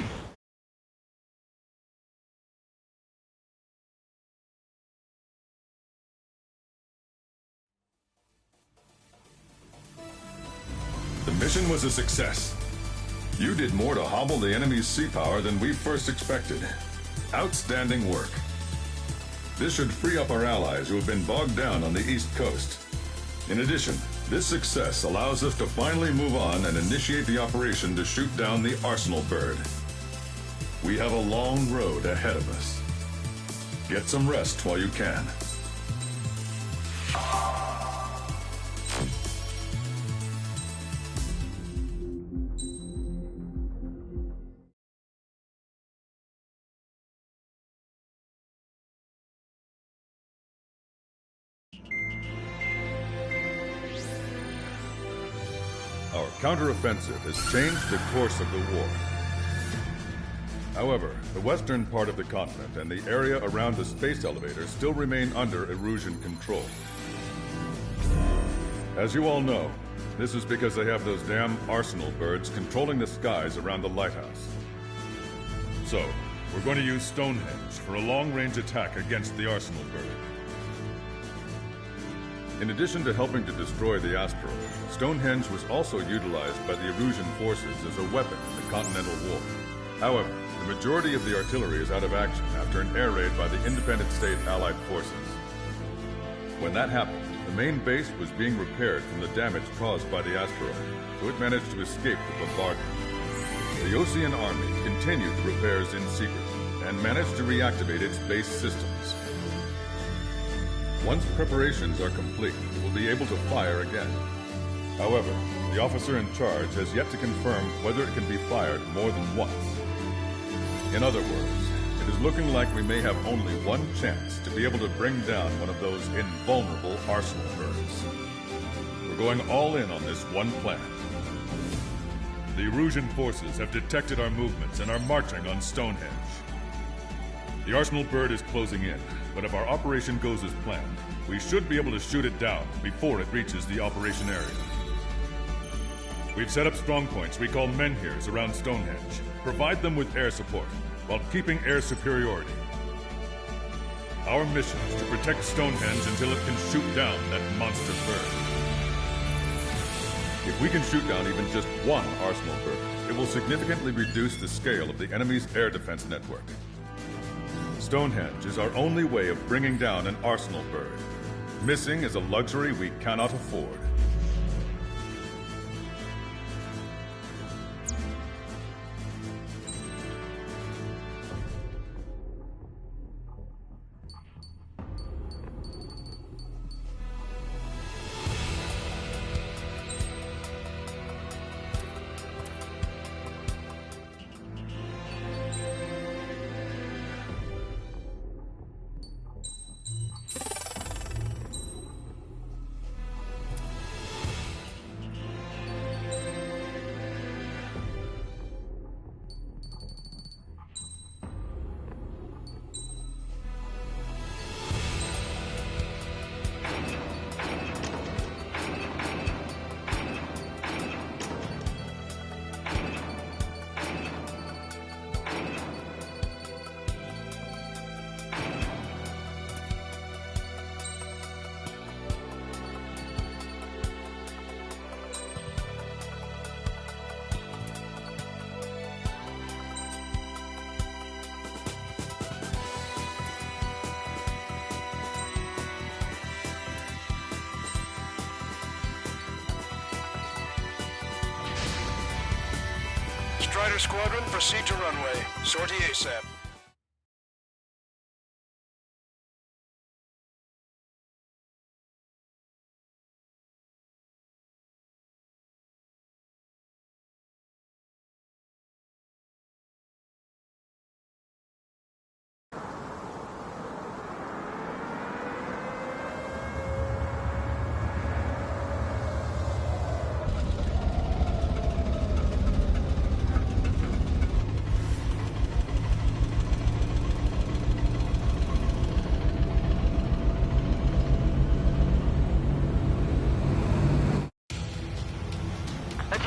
The mission was a success. You did more to hobble the enemy's sea power than we first expected. Outstanding work. This should free up our allies who have been bogged down on the East Coast. In addition, this success allows us to finally move on and initiate the operation to shoot down the Arsenal bird. We have a long road ahead of us. Get some rest while you can. Our counteroffensive has changed the course of the war. However, the western part of the continent and the area around the space elevator still remain under Erusian control. As you all know, this is because they have those damn Arsenal birds controlling the skies around the lighthouse. So, we're going to use Stonehenge for a long-range attack against the Arsenal bird. In addition to helping to destroy the asteroid, Stonehenge was also utilized by the Erusian forces as a weapon in the Continental War. However, the majority of the artillery is out of action after an air raid by the independent state Allied forces. When that happened, the main base was being repaired from the damage caused by the asteroid, so it managed to escape the bombardment. The Ocean Army continued the repairs in secret and managed to reactivate its base systems. Once preparations are complete, we will be able to fire again. However, the officer in charge has yet to confirm whether it can be fired more than once. In other words, it is looking like we may have only one chance to be able to bring down one of those invulnerable Arsenal birds. We're going all in on this one plan. The Erusian forces have detected our movements and are marching on Stonehenge. The Arsenal bird is closing in, but if our operation goes as planned, we should be able to shoot it down before it reaches the operation area. We've set up strong points we call menhirs around Stonehenge. Provide them with air support, while keeping air superiority. Our mission is to protect Stonehenge until it can shoot down that monster bird. If we can shoot down even just one Arsenal bird, it will significantly reduce the scale of the enemy's air defense network. Stonehenge is our only way of bringing down an Arsenal bird. Missing is a luxury we cannot afford. Strider Squadron, proceed to runway. Sortie ASAP.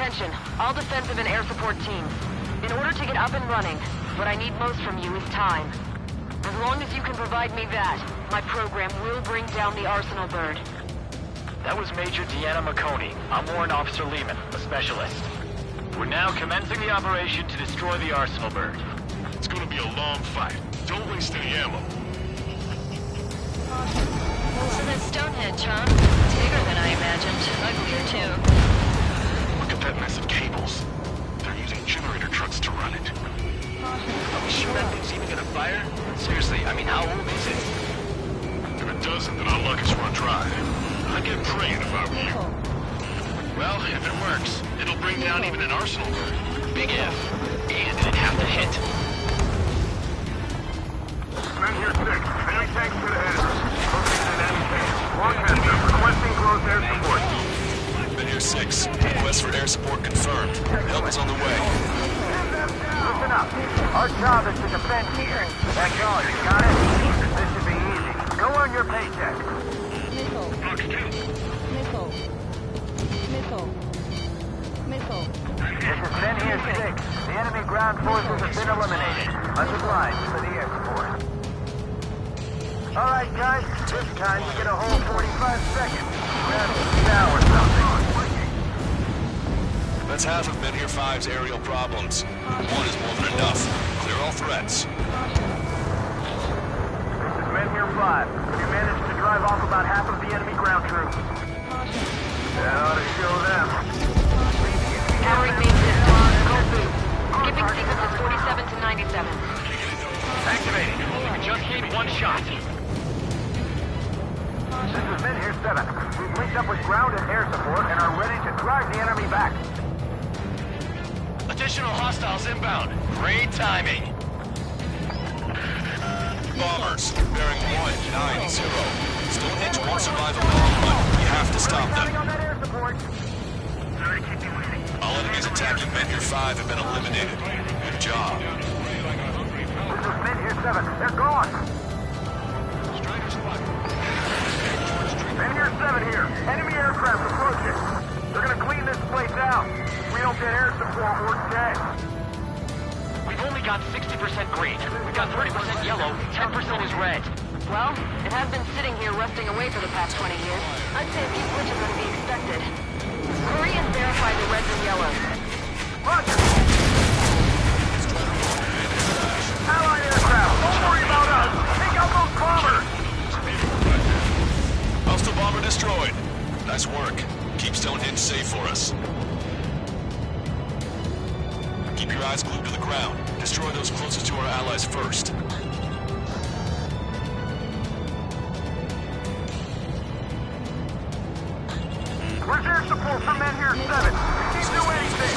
Attention, all defensive and air support teams. In order to get up and running, what I need most from you is time. As long as you can provide me that, my program will bring down the Arsenal bird. That was Major Deanna McConey. I'm Warrant Officer Lehman, a specialist. We're now commencing the operation to destroy the Arsenal bird. It's gonna be a long fight. Don't waste any ammo. So that's Stonehenge, huh? Bigger than I imagined. Uglier, too. Look at that mess of cables. They're using generator trucks to run it. Are we sure that thing's even gonna fire? Seriously, I mean, how old is it? If it doesn't, then our luck is run dry. I'd get praying if I were you. Well, if it works, it'll bring down even an Arsenal bird. Big if. And it'd have to hit. Men here 6. Enemy tanks to the head. Located in enemy camp. Broadcaster requesting close air support. Men here 6. Request for air support confirmed. Help is on the way. Listen up. Our job is to defend here. That's all, you got it? This should be easy. Go earn your paycheck. Missile. Missile. Missile. Missile. This is Men here 6. The enemy ground forces have been eliminated. Underlined for the air support. Alright guys, this time you get a whole 45 seconds. Grab a shower or something. That's half of Men here 5's aerial problems. One is more than enough. Clear all threats. This is Men here 5. We managed to drive off about half of the enemy ground troops. That ought to show them. Powering main system. Go boost. Skipping sequences 47 to 97. Activating. We just need one shot. This is Men here 7. We've linked up with ground and air support and are ready to drive the enemy back. Additional hostiles inbound. Great timing. Bombers, bearing 190. Stonehenge won't survive a long run. You have to stop them. On that air support. All enemies attacking Men here 5 have been eliminated. Good job. This is Men here 7. They're gone. Men here 7 here. Enemy aircraft approaching. They're gonna clean this place out. We don't get air support, we're dead. We've only got 60% green. We've got 30% yellow. 10% is red. Well, it has been sitting here rusting away for the past 20 years. I'd say a few glitches are to be expected. Hurry and verify the reds and yellows. Roger! Allied aircraft, don't worry about us. Take out those bombers! Hostile bomber destroyed. Nice work. Keep Stonehenge safe for us. Keep your eyes glued to the ground. Destroy those closest to our allies first. Where's air support for Men here 7? We can't do anything!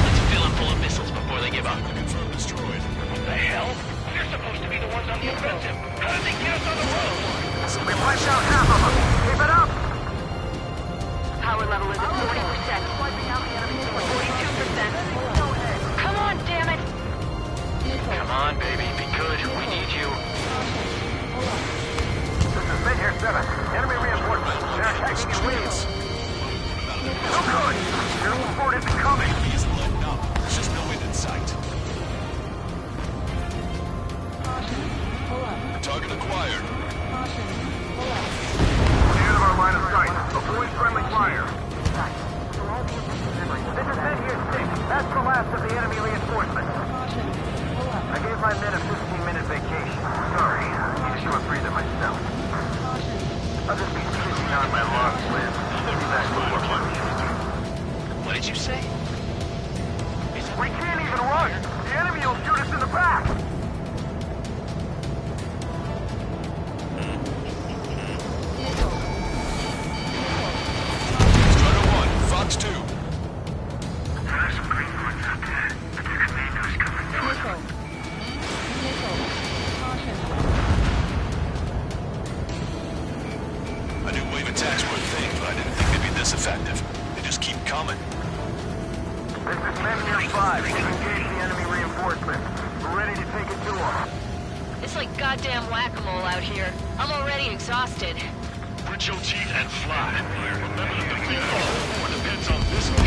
Let's fill them full of missiles before they give up. Confirmed destroyed. What the hell? They're supposed to be the ones on the offensive. How did they get us on the road? We wiped out half of them. Keep it up! Power level is at 40%. 42%. Come on, damn it! Come on, baby. Be good. We need you. This is Men here 7. Enemy reinforcements. They're attacking in waves. No good! Air support isn't coming! Enemy is loading up. There's just no end in sight. Target acquired. The end of our line of sight. Avoid friendly fire. This is Men here 6. That's the last of the enemy reinforcements. I gave my men a 15-minute vacation. Sorry, I need a short breather myself. I'll just be sitting on my lost list. I'll be back before lunch. What did you say? We can't even run! The enemy will shoot us in the back! Strider 1, Fox 2. There's some green ones out there, but their commando's coming towards them. I knew wave attacks were a thing, but I didn't think they'd be this effective. They just keep coming. This is Men here 5. We've engaged the enemy reinforcements. We're ready to take it to them. It's like goddamn whack-a-mole out here. I'm already exhausted. Grit your teeth and fly. Remember that the fate of the whole war depends on this mission.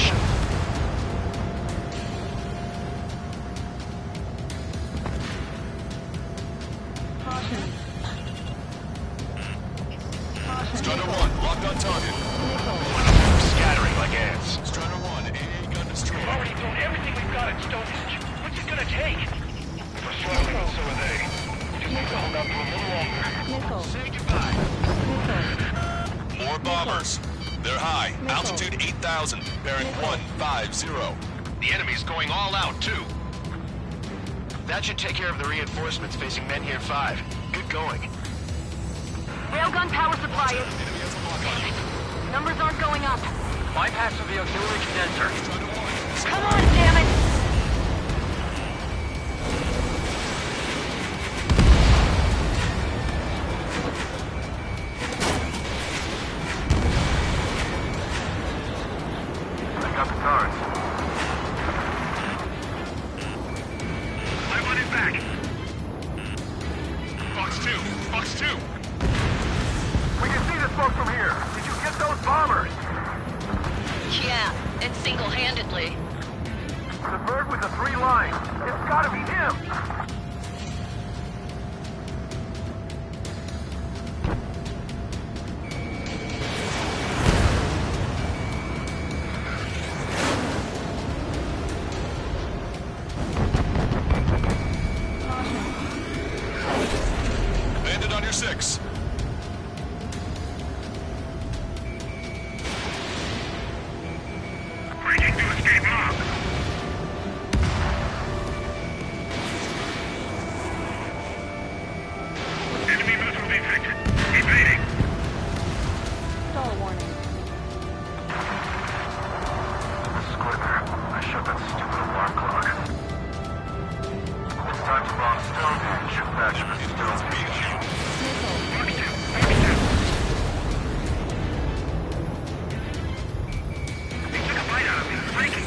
Altitude 8,000, bearing 150. The enemy's going all out, too. That should take care of the reinforcements facing men here 5. Good going. Railgun power supply is... Damn it. Numbers aren't going up. Bypassing the auxiliary condenser. Come on, damn it! I got the turrets. I want it back. Fox 2! Fox 2! We can see the smoke from here. Did you get those bombers? Yeah, and single-handedly. The bird with the 3 lines. It's gotta be him. Bandit on your 6. Breaking to escape mob. Enemy missile detected. Evading. Stall warning. This is Quicker. I shut that stupid alarm clock. It's time to bomb Stonehenge. Patch Mr. Stone's beach. He took a bite out of me. Breaking.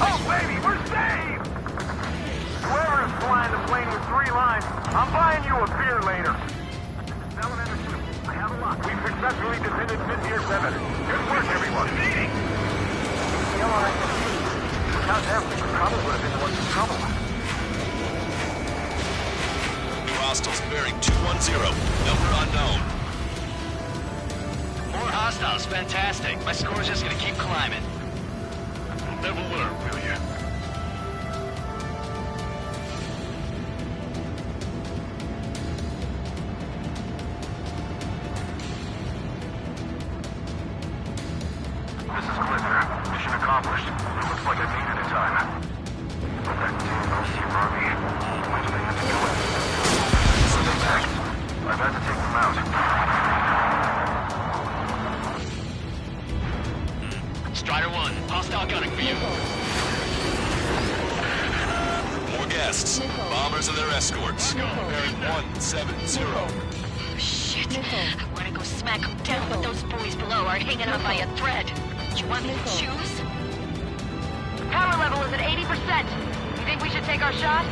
Oh, baby, we're saved! Whoever is flying the plane with 3 lines, I'm buying you a beer later. Salamander 2, I have a lot. We've successfully defended Mid-Tier 7. Good work, everyone. The LRSFC. Without them, we probably would have been the ones in trouble. New hostiles bearing 210, number unknown. More hostiles, fantastic. My score's just gonna keep climbing. Never learn, will you? This is Quicker. Mission accomplished. It looks like I made it in time. But that damn OC army. Why do they have to do it? So they back. I've had to take them out. Strider 1, hostile gunning for you. More guests. Bombers and their escorts. Bearing 170. Shit. I want to go smack them down, but those boys below are hanging on by a thread. You want me to choose? Power level is at 80%. You think we should take our shot?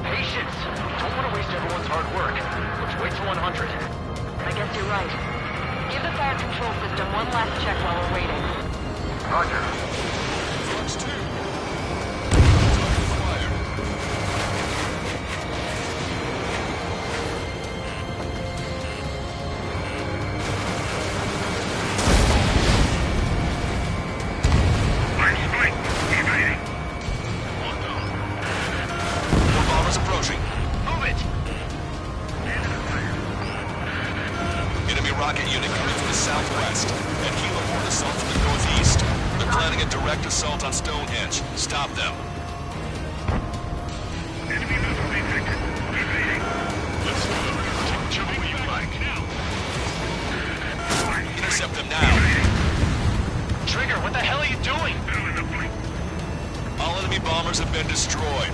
Patience. Don't want to waste everyone's hard work. Let's wait till 100. I guess you're right. Give the fire control system one last check while we're waiting. Roger. Fox 2. Rocket unit coming from the southwest, and Kilo Fort assault from the northeast. They're planning a direct assault on Stonehenge. Stop them. Enemy missile detected. Evading. Let's go. Take whichever way you like. Intercept them now. Trigger, what the hell are you doing? All enemy bombers have been destroyed.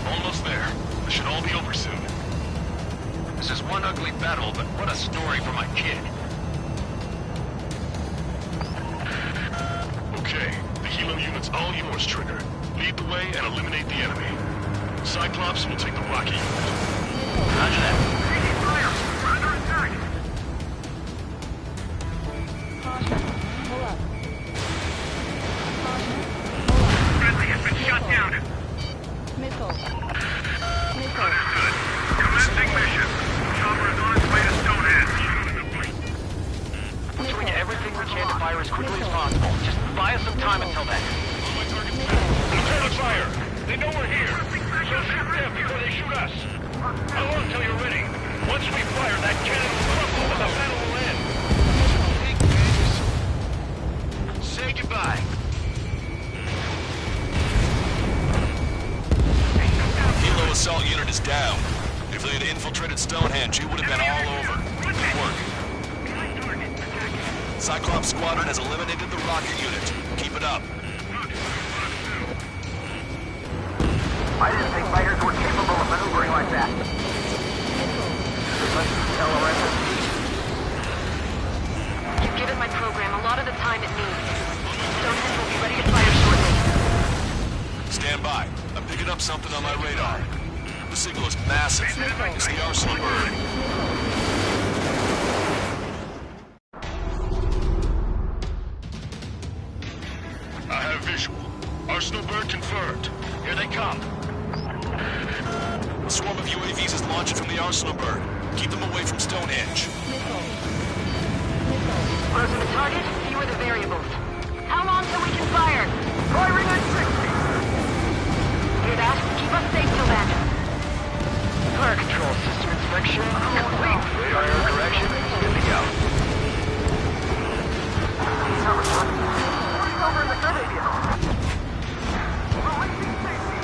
Almost there. This should all be over soon. This is one ugly battle, but what a story for my kid. Okay, the helo unit's all yours, Trigger. Lead the way and eliminate the enemy. Cyclops will take the rocket unit. Roger that. Taking fire. We're under attack. Caution. Pull up. Caution. Friendly has been shot down. Missile. Missile. Understood. Commencing mission. Chopper is on its way to Stonehenge. We're doing everything we can to fire as quickly as possible. Just buy us some time until then. Return the fire. They know we're here. So shoot them before they shoot us. How long till you're ready? Once we fire, that cannon will crumble. Cyclops Squadron has eliminated the rocket unit. Keep it up. I didn't think fighters were capable of maneuvering like that. You've given my program a lot of the time it needs. Stonehenge will be ready to fire shortly. Stand by. I'm picking up something on my radar. The signal is massive. It's the Arsenal bird. I have visual. Arsenal bird confirmed. Here they come. A swarm of UAVs is launching from the Arsenal bird. Keep them away from Stonehenge. Closer the target, fewer the variables. How long till we can fire? Firing at 60! Hear that? Keep us safe till then. Fire control system inspection complete. Radar error correction. Good to go. What's over in the survey vehicle? Releasing safety!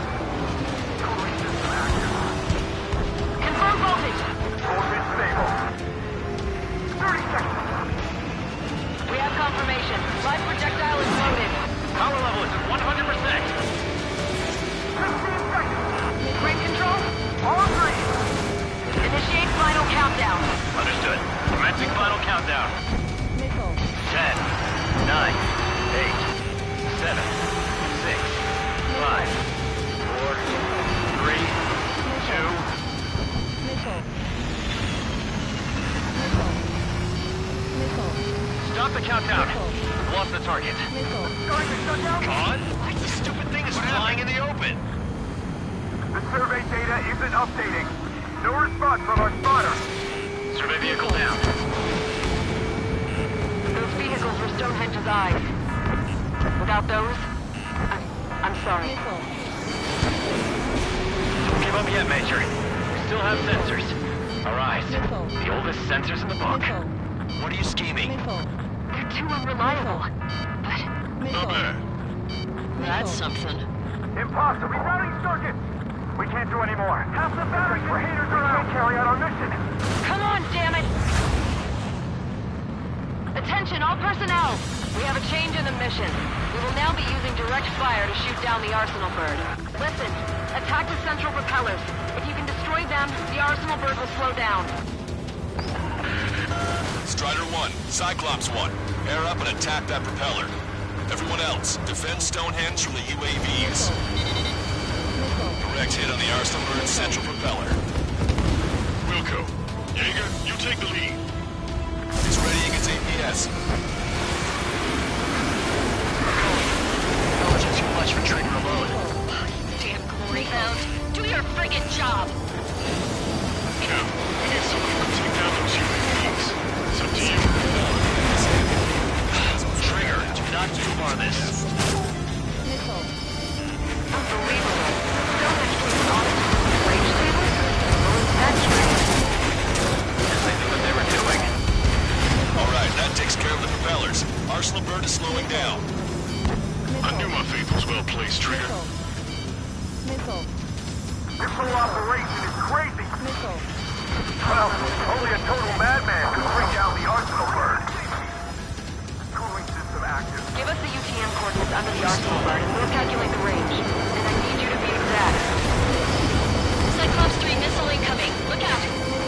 Totally system active. Confirm voltage. Voltage stable. 30 seconds. We have confirmation. Live projectile is loaded. Power level is at 100%. 15 seconds. Brake control? All green. Initiate final countdown. Understood. Commencing final countdown. 10, 9, 8, 7, 6, 5, 4, 3, 2. Stop the countdown. We've lost the target. Going to shut down? God, the stupid thing is flying in the open. The survey data isn't updating. No response from our spotter. Survey vehicle down. Those vehicles were Stonehenge's eyes. Without those, I'm sorry. Don't give up yet, Major. We still have sensors. Our eyes. The oldest sensors in the book. What are you scheming? They're too unreliable. But Not bad. that's something. Impossible. Rerouting circuit. We can't do any more. Half the batteries for haters are out. Carry out our mission. Come on, damn it! Attention, all personnel! We have a change in the mission. We will now be using direct fire to shoot down the Arsenal bird. Listen, attack the central propellers. If you can destroy them, the Arsenal bird will slow down. Strider 1, Cyclops 1, air up and attack that propeller. Everyone else, defend Stonehenge from the UAVs. Direct hit on the Arsenal bird's central propeller. Wilco. Jaeger, you take the lead. It's readying its APS. Knowledge is too much for Trigger alone. Damn glory hound. Do your friggin' job! Cap, we need someone to take down those UAVs. It's up to you. Trigger, do not two-bar this. Unbelievable. Stonehenge came on the range table? That's right. Guess they knew what they were doing. Alright, that takes care of the propellers. Arsenal bird is slowing down. I knew my faith was well placed, Trigger. This whole operation is crazy. Well, only a total madman could bring down the Arsenal bird. Cooling system active. Give us the UTM coordinates under the Arsenal bird and we'll calculate the range. And I need you to be exact. Cyclops 3 missile incoming. Look out!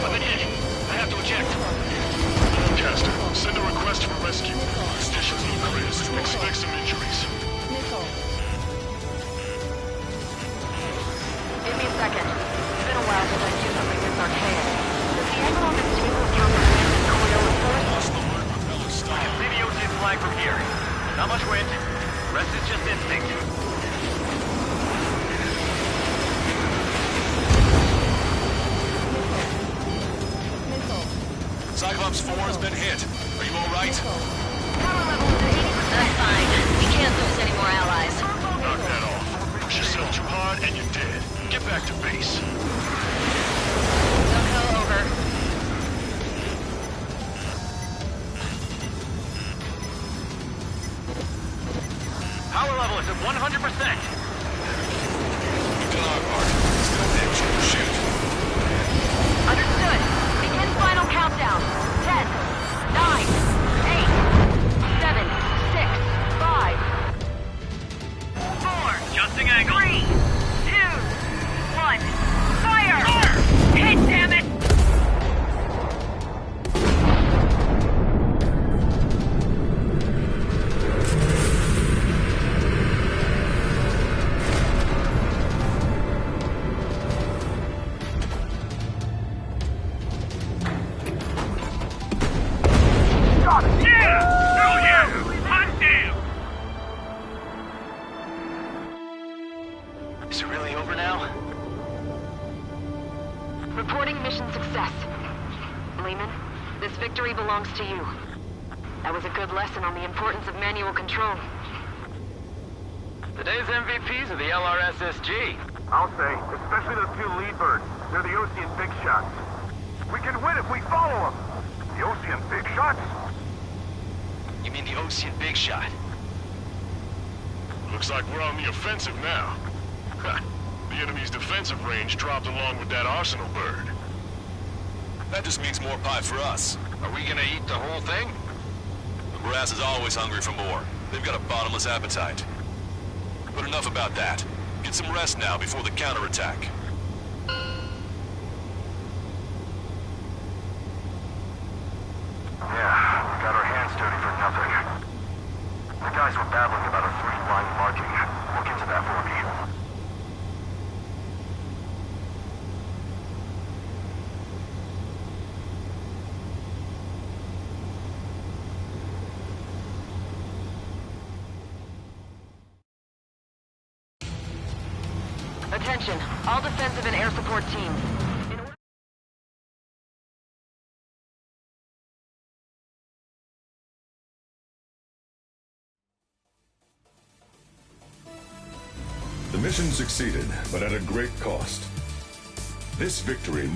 I've been hit. I have to eject. Caster, send a request for rescue. Conditions look clear. Expect some injuries. Give me a second. It's been a while since I've used something this archaic. Does the angle on this table count for wind and Coriolis force? Arsenal bird propeller I stop. can see the OT flag from here. Not much wind. Rest is just instinct. Cyclops 4 has been hit. Are you alright? Power level is at 80%. I'm fine. We can't lose any more allies. Knock that off. Push yourself too hard and you're dead. Get back to base. Don't go over. Power level is at 100%. We've done our part. Stonehenge, shoot. Understood. Begin final countdown. 10, 9, 8, belongs to you. That was a good lesson on the importance of manual control. Today's MVPs are the LRSSG. I'll say, especially those two lead birds. They're the Ocean Big Shots. We can win if we follow them. The Ocean Big Shots? You mean the Ocean Big Shot? Looks like we're on the offensive now. Ha! The enemy's defensive range dropped along with that Arsenal bird. That just means more pie for us. Are we gonna eat the whole thing? The brass is always hungry for more. They've got a bottomless appetite. But enough about that. Get some rest now before the counterattack. Yeah, we got our hands dirty for nothing. The guys were babbling about a three-line marking. Look into that for me. Attention, all defensive and air support teams. The mission succeeded, but at a great cost. This victory...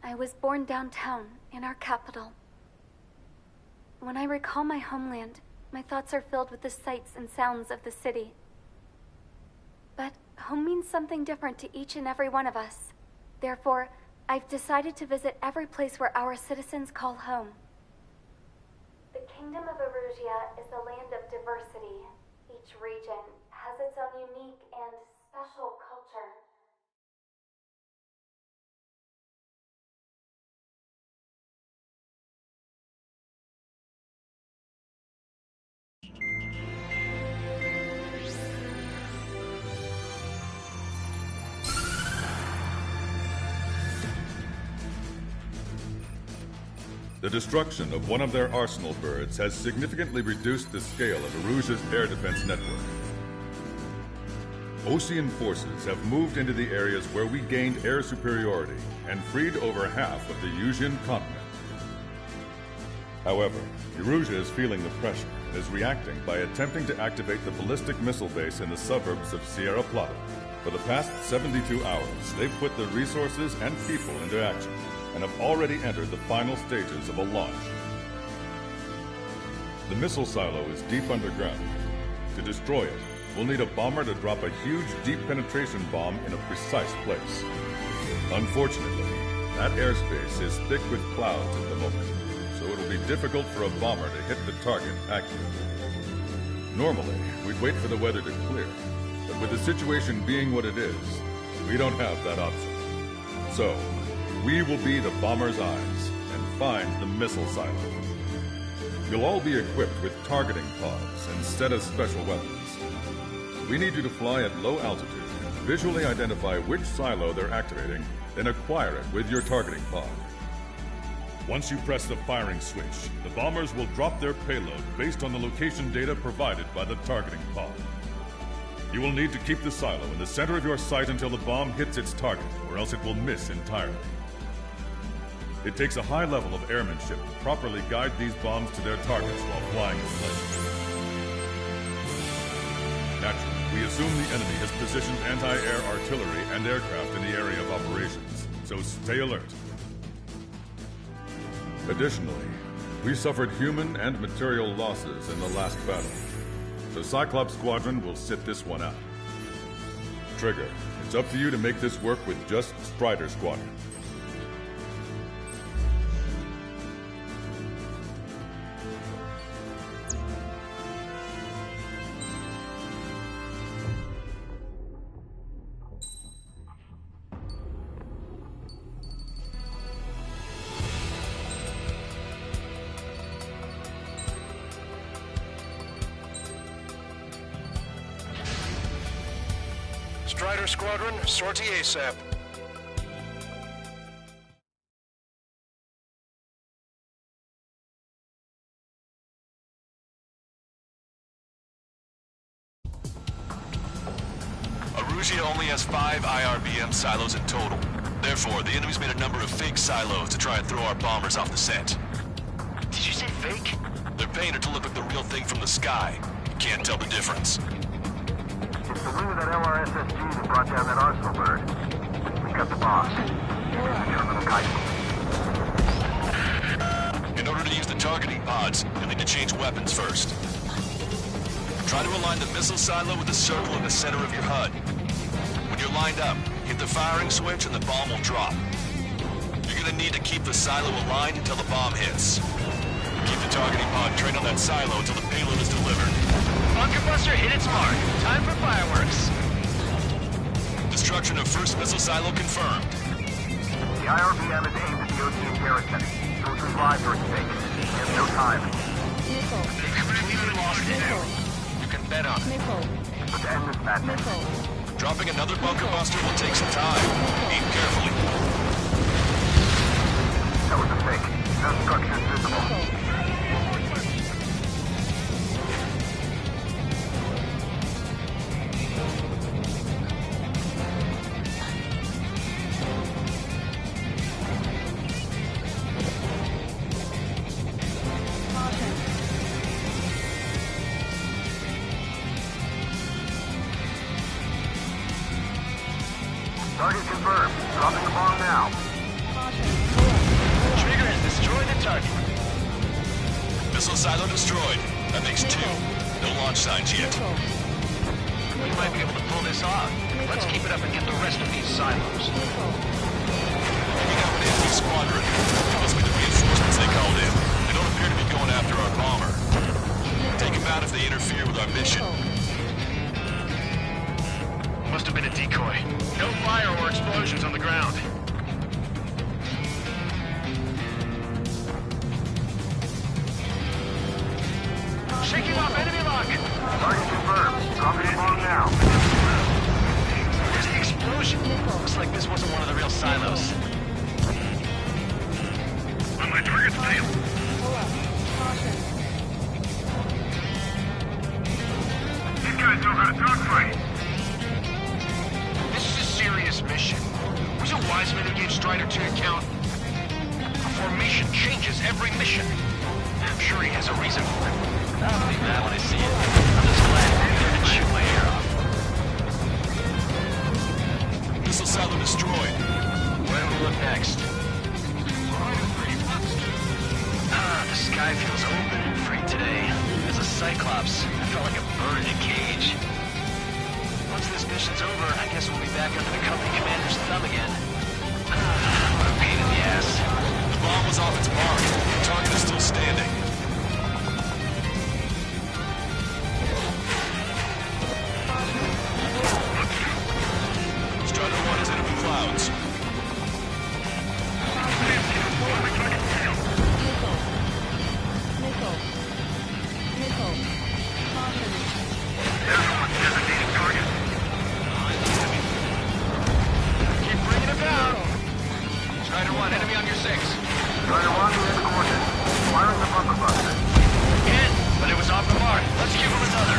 I was born downtown, in our capital. When I recall my homeland, my thoughts are filled with the sights and sounds of the city. But home means something different to each and every one of us. Therefore, I've decided to visit every place where our citizens call home. The Kingdom of Erusia is the land of diversity. Each region has its own unique and special culture. The destruction of one of their arsenal birds has significantly reduced the scale of Erusia's air defense network. Ocean forces have moved into the areas where we gained air superiority and freed over half of the Eusian continent. However, Erusia is feeling the pressure and is reacting by attempting to activate the ballistic missile base in the suburbs of Sierra Plata. For the past 72 hours, they've put their resources and people into action and have already entered the final stages of a launch. The missile silo is deep underground. To destroy it, we'll need a bomber to drop a huge deep penetration bomb in a precise place. Unfortunately, that airspace is thick with clouds at the moment, so it'll be difficult for a bomber to hit the target accurately. Normally, we'd wait for the weather to clear, but with the situation being what it is, we don't have that option. So, we will be the bomber's eyes and find the missile silo. You'll all be equipped with targeting pods instead of special weapons. We need you to fly at low altitude, visually identify which silo they're activating, then acquire it with your targeting pod. Once you press the firing switch, the bombers will drop their payload based on the location data provided by the targeting pod. You will need to keep the silo in the center of your sight until the bomb hits its target, or else it will miss entirely. It takes a high level of airmanship to properly guide these bombs to their targets while flying in place. Naturally, we assume the enemy has positioned anti-air artillery and aircraft in the area of operations, so stay alert. Additionally, we suffered human and material losses in the last battle, so Cyclops Squadron will sit this one out. Trigger, it's up to you to make this work with just Strider Squadron. Strider Squadron, sortie ASAP. Arusia only has 5 IRBM silos in total. Therefore, the enemy's made a number of fake silos to try and throw our bombers off the scent. Did you say fake? They're painted to look like the real thing from the sky. You can't tell the difference. It's the wing of that LRSSG that brought down that Arsenal bird. We got the boss. Your little kite. In order to use the targeting pods, you'll need to change weapons first. Try to align the missile silo with the circle in the center of your HUD. When you're lined up, hit the firing switch and the bomb will drop. You're gonna need to keep the silo aligned until the bomb hits. Keep the targeting pod trained on that silo until the payload is delivered. Bunker buster hit its mark. Time for fireworks. Destruction of first missile silo confirmed. The IRBM is aimed at the Ocean territory. Soldiers' lives are at stake. We have no time. Missile. They completely lost it. Missile. You can bet on it. Missile. Let's end this madness. Missile. Dropping another bunker buster will take some time. Aim carefully. That was a fake. No structures visible. Missile. Target confirmed. Dropping the bomb now. Trigger has destroyed the target. Missile silo destroyed. That makes 2. No launch signs yet. We might be able to pull this off. Let's keep it up and get the rest of these silos. Picking up an enemy squadron. Must be the reinforcements they called in. They don't appear to be going after our bomber. Take them out if they interfere with our mission. Must have been a decoy. No fire or explosions on the ground. Shaking off enemy lock! Target confirmed. Dropping the bomb now. Where's the explosion? Looks like this wasn't one of the real silos. On my target's tail. These guys know how to dogfight. This is a serious mission. Was it Wiseman who gave Strider 2 to count? A formation changes every mission. I'm sure he has a reason for it. I'll believe that when I see it. I'm just glad he didn't shoot my hair off. Missile silo destroyed. Where do we look next? The sky feels open and free today. As a Cyclops, I felt like a bird in a cage. Once this mission's over, I guess we'll be back under the company commander's thumb again. What a pain in the ass. The bomb was off its mark. The target is still standing. Strider 1 is enemy clouds. Missile. Missile. Caution. Designated target. Keep bringing him down. Strider 1, enemy on your 6. Strider 1, we have coordinates. Firing the bunker buster. Again, but it was off the mark. Let's give him another.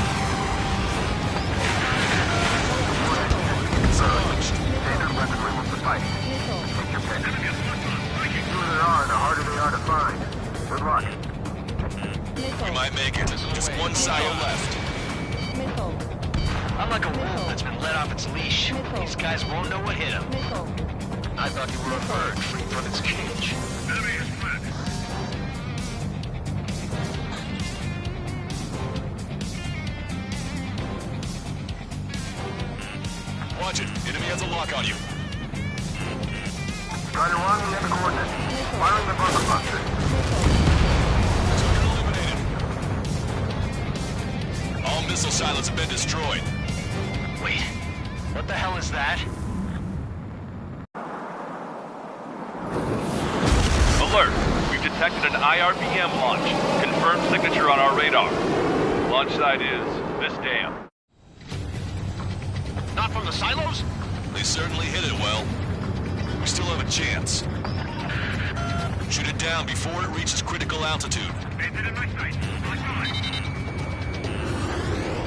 Standard weaponry will suffice. Take your pick. The fewer there are, the harder they are to find. Good luck. We might make it. Just one silo left. Missile. I'm like a wolf that's been let off its leash. These guys won't know what hit him. Missile. I thought you were a bird free from its cage. Enemy is split. Watch it. Enemy has a lock on you. Strider 1, we have the coordinates. Firing the bunker buster. Target eliminated. All missile silos have been destroyed. Wait, what the hell is that? Alert! We've detected an IRBM launch. Confirmed signature on our radar. Launch site is this dam. Not aircraft from the silos? They certainly hit it well. We still have a chance. Shoot it down before it reaches critical altitude.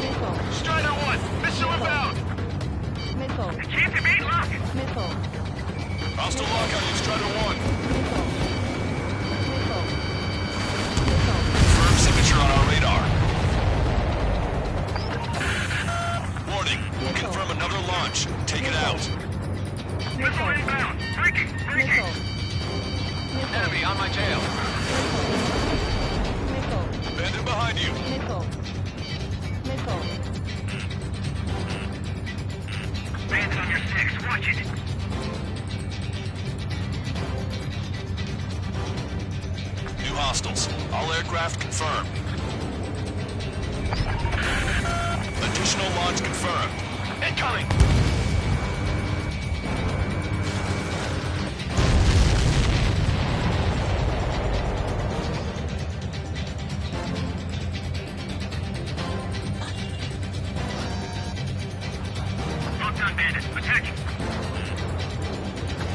Missile. Strider 1, missile inbound! Missile. Keep the beat locked! Missile. Hostile lockout in Strider 1. Missile. Confirm signature on our radar. Warning, confirm another launch. Take it out. Missile inbound! Breaking! Missile. Enemy on my tail! Missile. Bandit behind you. Missile. Missile. Bandit on your 6, watch it! New hostiles. All aircraft confirmed. Additional launch confirmed. Incoming! Lockdown bandit, attacking!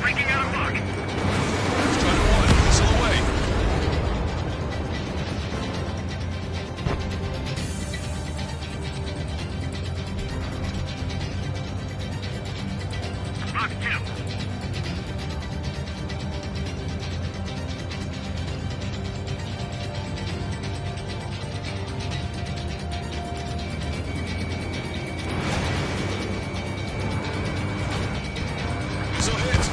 Breaking out of lock! Strider 1, missile away. Lock 2! Missile hit.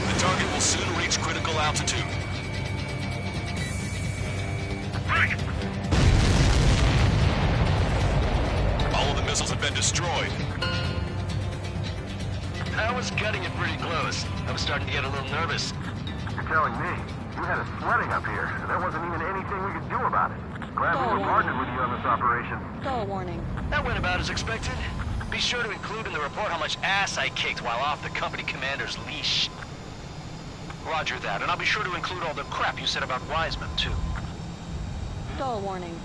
The target will soon reach critical altitude. All of the missiles have been destroyed. I was cutting it pretty close. I was starting to get a little nervous. You're telling me? You had us sweating up here, and there wasn't even anything we could do about it. Glad we were partnered with you on this operation. Stall warning. That went about as expected. Be sure to include in the report how much ass I kicked while off the company commander's leash. Roger that, and I'll be sure to include all the crap you said about Wiseman, too. Stall warning.